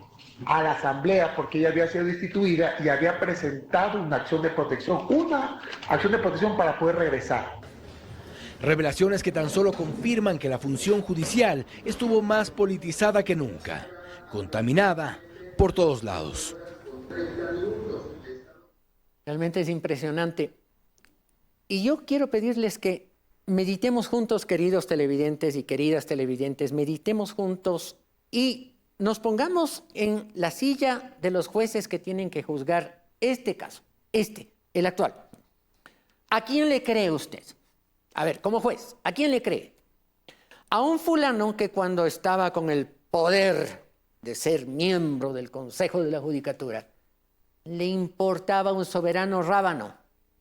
a la Asamblea, porque ella había sido destituida y había presentado una acción de protección para poder regresar. Revelaciones que tan solo confirman que la función judicial estuvo más politizada que nunca, contaminada por todos lados. Realmente es impresionante. Y yo quiero pedirles que meditemos juntos, queridos televidentes y queridas televidentes, meditemos juntos y nos pongamos en la silla de los jueces que tienen que juzgar este caso, el actual. ¿A quién le cree usted? A ver, como juez, ¿a quién le cree? A un fulano que cuando estaba con el poder de ser miembro del Consejo de la Judicatura, le importaba un soberano rábano.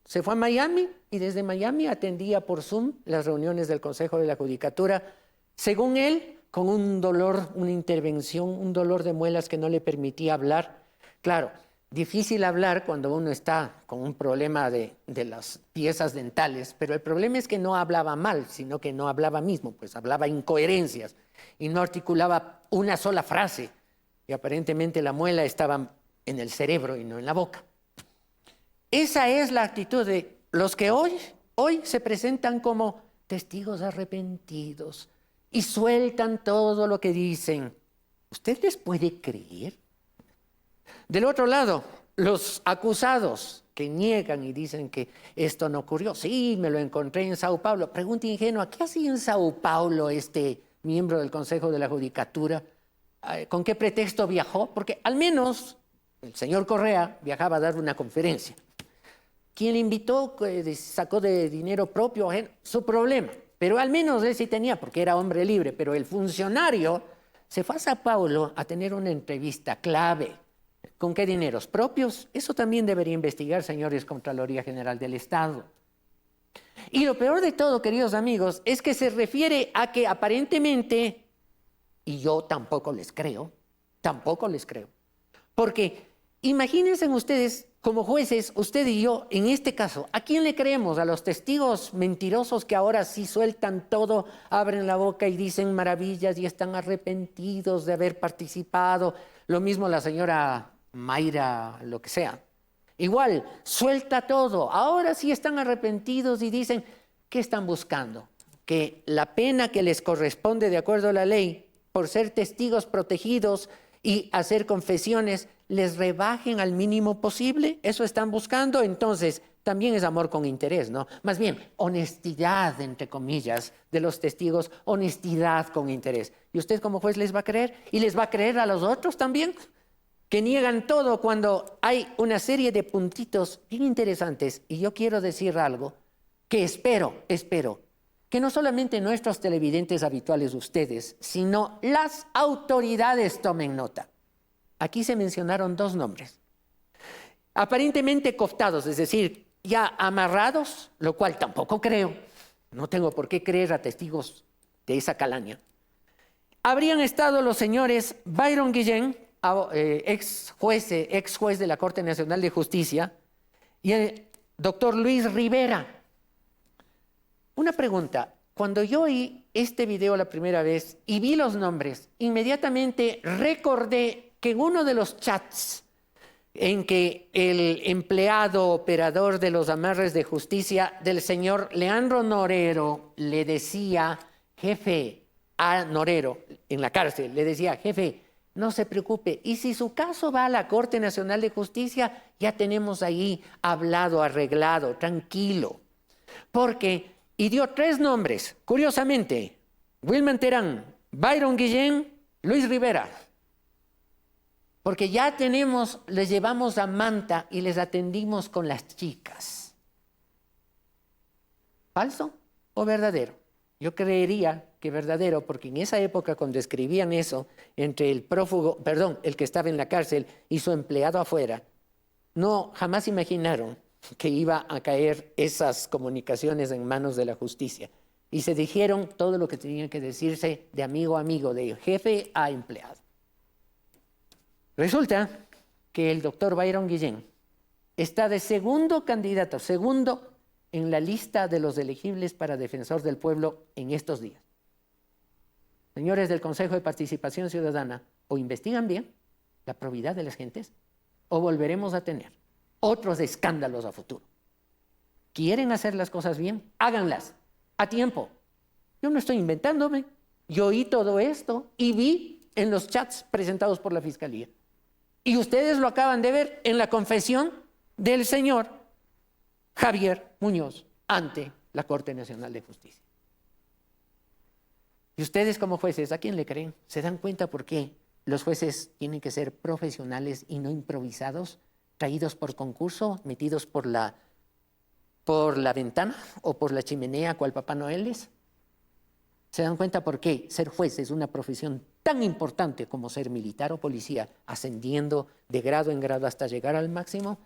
Se fue a Miami y desde Miami atendía por Zoom las reuniones del Consejo de la Judicatura, según él, con un dolor, una intervención, un dolor de muelas que no le permitía hablar. Claro, difícil hablar cuando uno está con un problema de las piezas dentales, pero el problema es que no hablaba mal, sino que no hablaba mismo, pues hablaba incoherencias y no articulaba una sola frase. Y aparentemente la muela estaba en el cerebro y no en la boca. Esa es la actitud de los que hoy se presentan como testigos arrepentidos y sueltan todo lo que dicen. ¿Usted les puede creer? Del otro lado, los acusados que niegan y dicen que esto no ocurrió. Sí, me lo encontré en Sao Paulo. Pregunta ingenua, ¿qué hacía en Sao Paulo este miembro del Consejo de la Judicatura? ¿Con qué pretexto viajó? Porque al menos el señor Correa viajaba a dar una conferencia. ¿Quién le invitó? ¿Sacó de dinero propio? Su problema. Pero al menos él sí tenía, porque era hombre libre. Pero el funcionario se fue a Sao Paulo a tener una entrevista clave. ¿Con qué dineros propios? Eso también debería investigar, señores Contraloría General del Estado. Y lo peor de todo, queridos amigos, es que se refiere a que aparentemente, y yo tampoco les creo, porque imagínense ustedes, como jueces, usted y yo, en este caso, ¿a quién le creemos? ¿A los testigos mentirosos que ahora sí sueltan todo, abren la boca y dicen maravillas y están arrepentidos de haber participado? Lo mismo la señora Mayra, lo que sea. Igual, suelta todo. Ahora sí están arrepentidos y dicen, ¿qué están buscando? Que la pena que les corresponde de acuerdo a la ley por ser testigos protegidos y hacer confesiones les rebajen al mínimo posible. ¿Eso están buscando? Entonces, también es amor con interés, ¿no? Más bien, honestidad, entre comillas, de los testigos, honestidad con interés. ¿Y usted como juez les va a creer? ¿Y les va a creer a los otros también? Que niegan todo cuando hay una serie de puntitos bien interesantes. Y yo quiero decir algo que espero que no solamente nuestros televidentes habituales, ustedes, sino las autoridades tomen nota. Aquí se mencionaron dos nombres. Aparentemente cooptados, es decir, ya amarrados, lo cual tampoco creo. No tengo por qué creer a testigos de esa calaña. Habrían estado los señores Byron Guillén, ex juez de la Corte Nacional de Justicia, y el doctor Luis Rivera. Una pregunta, cuando yo oí este video la primera vez y vi los nombres, inmediatamente recordé que en uno de los chats en que el empleado operador de los amarres de justicia del señor Leandro Norero le decía, jefe, a Norero en la cárcel, le decía, jefe, no se preocupe, y si su caso va a la Corte Nacional de Justicia, ya tenemos ahí hablado, arreglado, tranquilo. Y dio tres nombres, curiosamente, Wilman Terán, Byron Guillén, Luis Rivera. Porque ya les llevamos a Manta y les atendimos con las chicas. ¿Falso o verdadero? Yo creería que verdadero, porque en esa época cuando escribían eso entre el que estaba en la cárcel y su empleado afuera, jamás imaginaron que iba a caer esas comunicaciones en manos de la justicia. Y se dijeron todo lo que tenían que decirse de amigo a amigo, de jefe a empleado. Resulta que el doctor Byron Guillén está de segundo candidato, segundo en la lista de los elegibles para defensor del pueblo en estos días. Señores del Consejo de Participación Ciudadana, o investigan bien la probidad de las gentes, o volveremos a tener otros escándalos a futuro. ¿Quieren hacer las cosas bien? Háganlas a tiempo. Yo no estoy inventándome. Yo oí todo esto y vi en los chats presentados por la Fiscalía. Y ustedes lo acaban de ver en la confesión del señor Javier Muñoz ante la Corte Nacional de Justicia. Y ustedes como jueces, ¿a quién le creen? ¿Se dan cuenta por qué los jueces tienen que ser profesionales y no improvisados, traídos por concurso, metidos por la ventana o por la chimenea cual Papá Noel es? ¿Se dan cuenta por qué ser juez es una profesión tan importante como ser militar o policía, ascendiendo de grado en grado hasta llegar al máximo?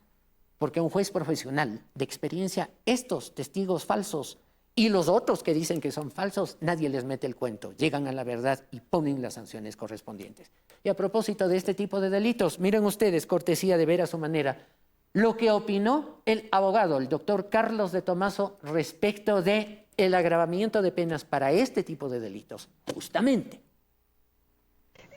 Porque un juez profesional de experiencia, estos testigos falsos y los otros que dicen que son falsos, nadie les mete el cuento, llegan a la verdad y ponen las sanciones correspondientes. Y a propósito de este tipo de delitos, miren ustedes, cortesía de ver a su manera, lo que opinó el abogado, el doctor Carlos de Tomaso, respecto de el agravamiento de penas para este tipo de delitos, justamente.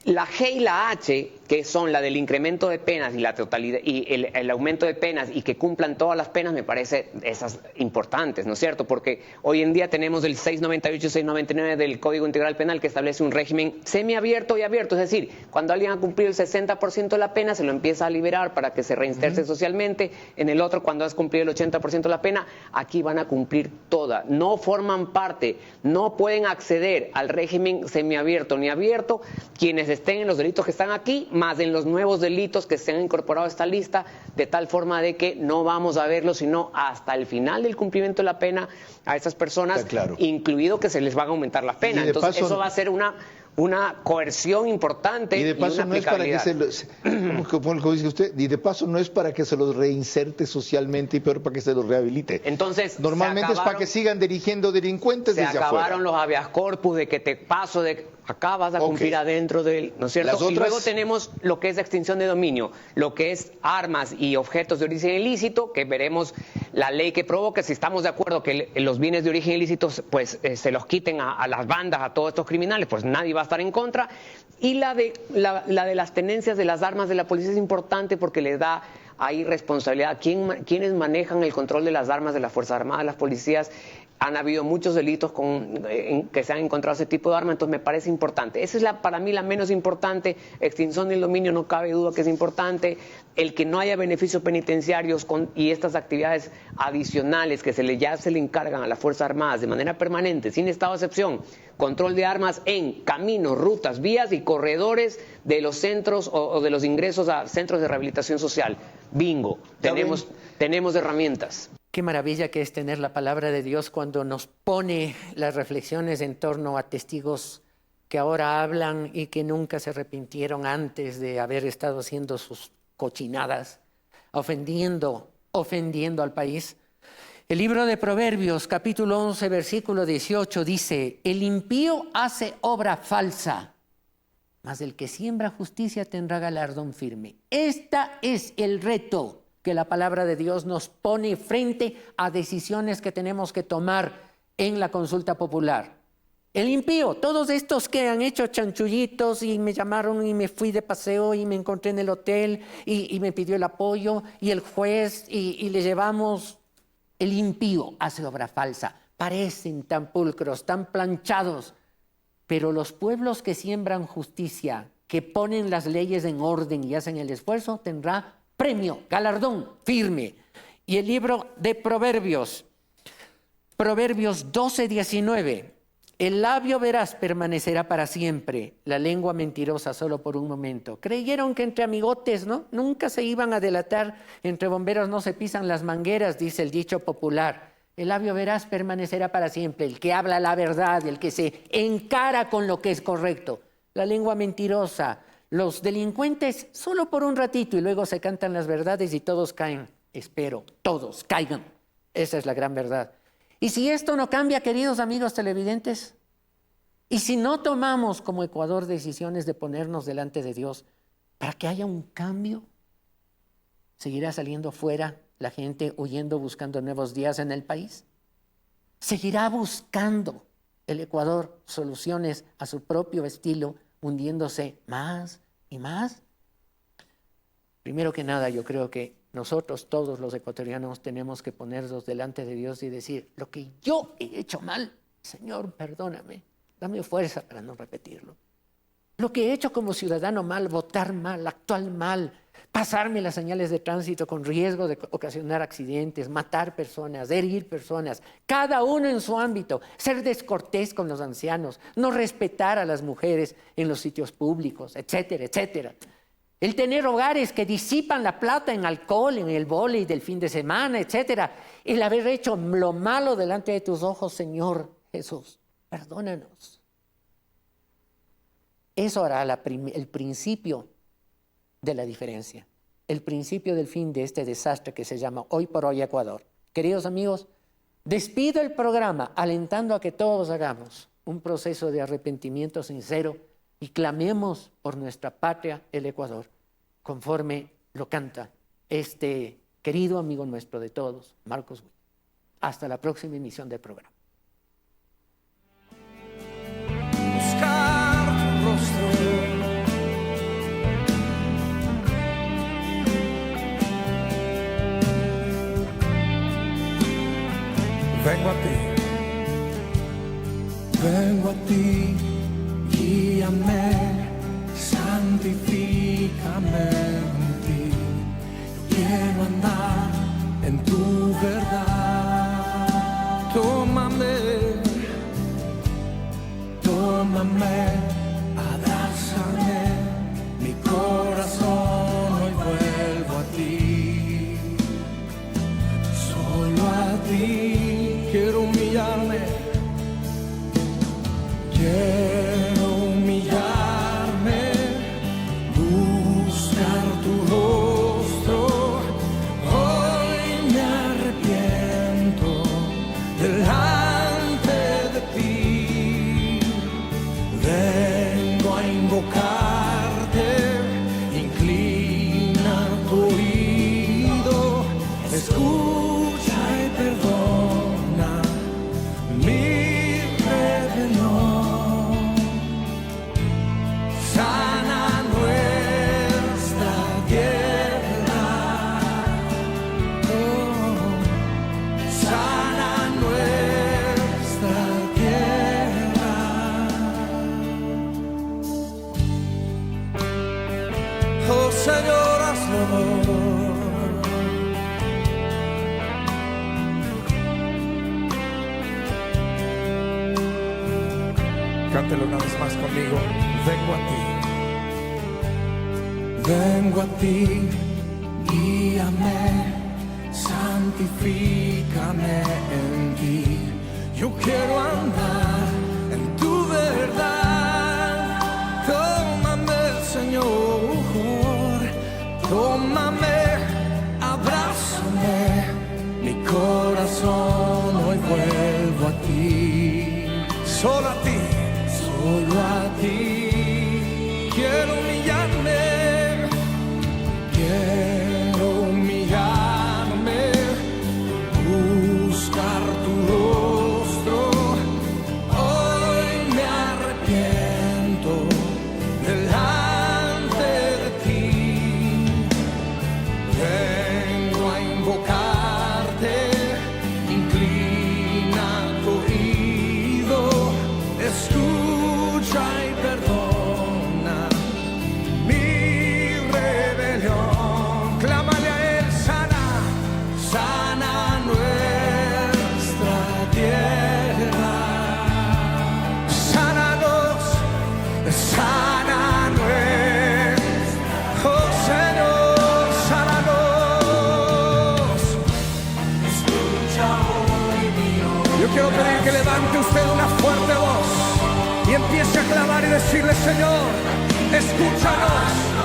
La G y la H, que son la del incremento de penas y la totalidad y el aumento de penas y que cumplan todas las penas, me parece esas importantes, ¿no es cierto? Porque hoy en día tenemos el 698 y 699 del Código Integral Penal que establece un régimen semiabierto y abierto, es decir, cuando alguien ha cumplido el 60% de la pena se lo empieza a liberar para que se reinserte socialmente, en el otro cuando has cumplido el 80% de la pena, aquí van a cumplir toda, no forman parte, no pueden acceder al régimen semiabierto ni abierto quienes estén en los delitos que están aquí, más en los nuevos delitos que se han incorporado a esta lista, de tal forma de que no vamos a verlos sino hasta el final del cumplimiento de la pena a estas personas, claro, incluido que se les van a aumentar la pena. Entonces paso, eso va a ser una coerción importante y de paso no es para que se los, como dice usted, y de paso no es para que se los reinserte socialmente y peor para que se los rehabilite. Entonces normalmente es para que sigan dirigiendo delincuentes desde afuera. Se acabaron los habeas corpus de que te paso de acá vas a cumplir adentro del, ¿no es cierto? Y luego tenemos lo que es extinción de dominio, lo que es armas y objetos de origen ilícito, que veremos la ley que provoque, si estamos de acuerdo que los bienes de origen ilícito pues se los quiten a las bandas, a todos estos criminales, pues nadie va a estar en contra. Y la de las tenencias de las armas de la policía es importante porque les da ahí responsabilidad. ¿Quiénes manejan el control de las armas de las Fuerzas Armadas, las policías? Han habido muchos delitos que se han encontrado ese tipo de arma, entonces me parece importante. Esa es para mí la menos importante. Extinción del dominio, no cabe duda que es importante. El que no haya beneficios penitenciarios y estas actividades adicionales que ya se le encargan a las Fuerzas Armadas de manera permanente, sin estado de excepción. Control de armas en caminos, rutas, vías y corredores de los centros o de los ingresos a centros de rehabilitación social. Bingo, tenemos herramientas. Qué maravilla que es tener la palabra de Dios cuando nos pone las reflexiones en torno a testigos que ahora hablan y que nunca se arrepintieron antes de haber estado haciendo sus cochinadas, ofendiendo al país. El libro de Proverbios, capítulo 11, versículo 18, dice: el impío hace obra falsa, mas el que siembra justicia tendrá galardón firme. Este es el reto que la palabra de Dios nos pone frente a decisiones que tenemos que tomar en la consulta popular. El impío, todos estos que han hecho chanchullitos y me llamaron y me fui de paseo y me encontré en el hotel y me pidió el apoyo y el juez y le llevamos. El impío hace obra falsa, parecen tan pulcros, tan planchados, pero los pueblos que siembran justicia, que ponen las leyes en orden y hacen el esfuerzo, tendrá premio, galardón firme. Y el libro de Proverbios, Proverbios 12, 19. El labio veraz permanecerá para siempre, la lengua mentirosa solo por un momento. Creyeron que entre amigotes, ¿no? Nunca se iban a delatar. Entre bomberos no se pisan las mangueras, dice el dicho popular. El labio veraz permanecerá para siempre, el que habla la verdad, el que se encara con lo que es correcto. La lengua mentirosa, los delincuentes solo por un ratito y luego se cantan las verdades y todos caen. Espero, todos caigan. Esa es la gran verdad. Y si esto no cambia, queridos amigos televidentes, y si no tomamos como Ecuador decisiones de ponernos delante de Dios para que haya un cambio, ¿seguirá saliendo fuera la gente huyendo, buscando nuevos días en el país? ¿Seguirá buscando el Ecuador soluciones a su propio estilo, hundiéndose más y más? Primero que nada, yo creo que nosotros, todos los ecuatorianos, tenemos que ponernos delante de Dios y decir: lo que yo he hecho mal, Señor, perdóname, dame fuerza para no repetirlo. Lo que he hecho como ciudadano mal, votar mal, actuar mal, pasarme las señales de tránsito con riesgo de ocasionar accidentes, matar personas, herir personas, cada uno en su ámbito, ser descortés con los ancianos, no respetar a las mujeres en los sitios públicos, etcétera, etcétera. El tener hogares que disipan la plata en alcohol, en el vóley del fin de semana, etcétera. El haber hecho lo malo delante de tus ojos, Señor Jesús, perdónanos. Eso hará el principio de la diferencia, el principio del fin de este desastre que se llama Hoy por Hoy Ecuador. Queridos amigos, despido el programa alentando a que todos hagamos un proceso de arrepentimiento sincero y clamemos por nuestra patria, el Ecuador, conforme lo canta este querido amigo nuestro de todos, Marcos Witt. Hasta la próxima emisión del programa. Buscar tu rostro, vengo a ti, guíame, santifícame en ti. Yo quiero andar en tu verdad. Tómame, abrázame, mi corazón hoy vuelvo a ti. Solo a ti quiero humillarme. Quiero humillarme, buscar tu rostro. Hoy me arrepiento delante de ti. Vengo a invocarte, inclina tu oído, escucha y perdona mi rebelión. Sana nuestra tierra, sana nuestra tierra. Oh Señor, hazlo. Cántelo una vez más conmigo. Vengo a ti, guíame, santifícame en ti. Yo quiero andar en tu verdad. Tómame, Señor, tómame, abrázame. Mi corazón hoy vuelvo a ti. Solo a ti. Solo a ti quiero humillarme, buscar tu rostro. Hoy me arrepiento delante de ti. Vengo a invocarte, inclina tu oído, escucha y perdona mi rebelión. Clámale a él, sana, sana nuestra tierra. Sánanos, sana nuestra. Oh Señor, sánanos. Escucha hoy Dios. Yo quiero pedir que levante usted una fuerte voz y empiece a clamar y decirle: Señor, escúchanos.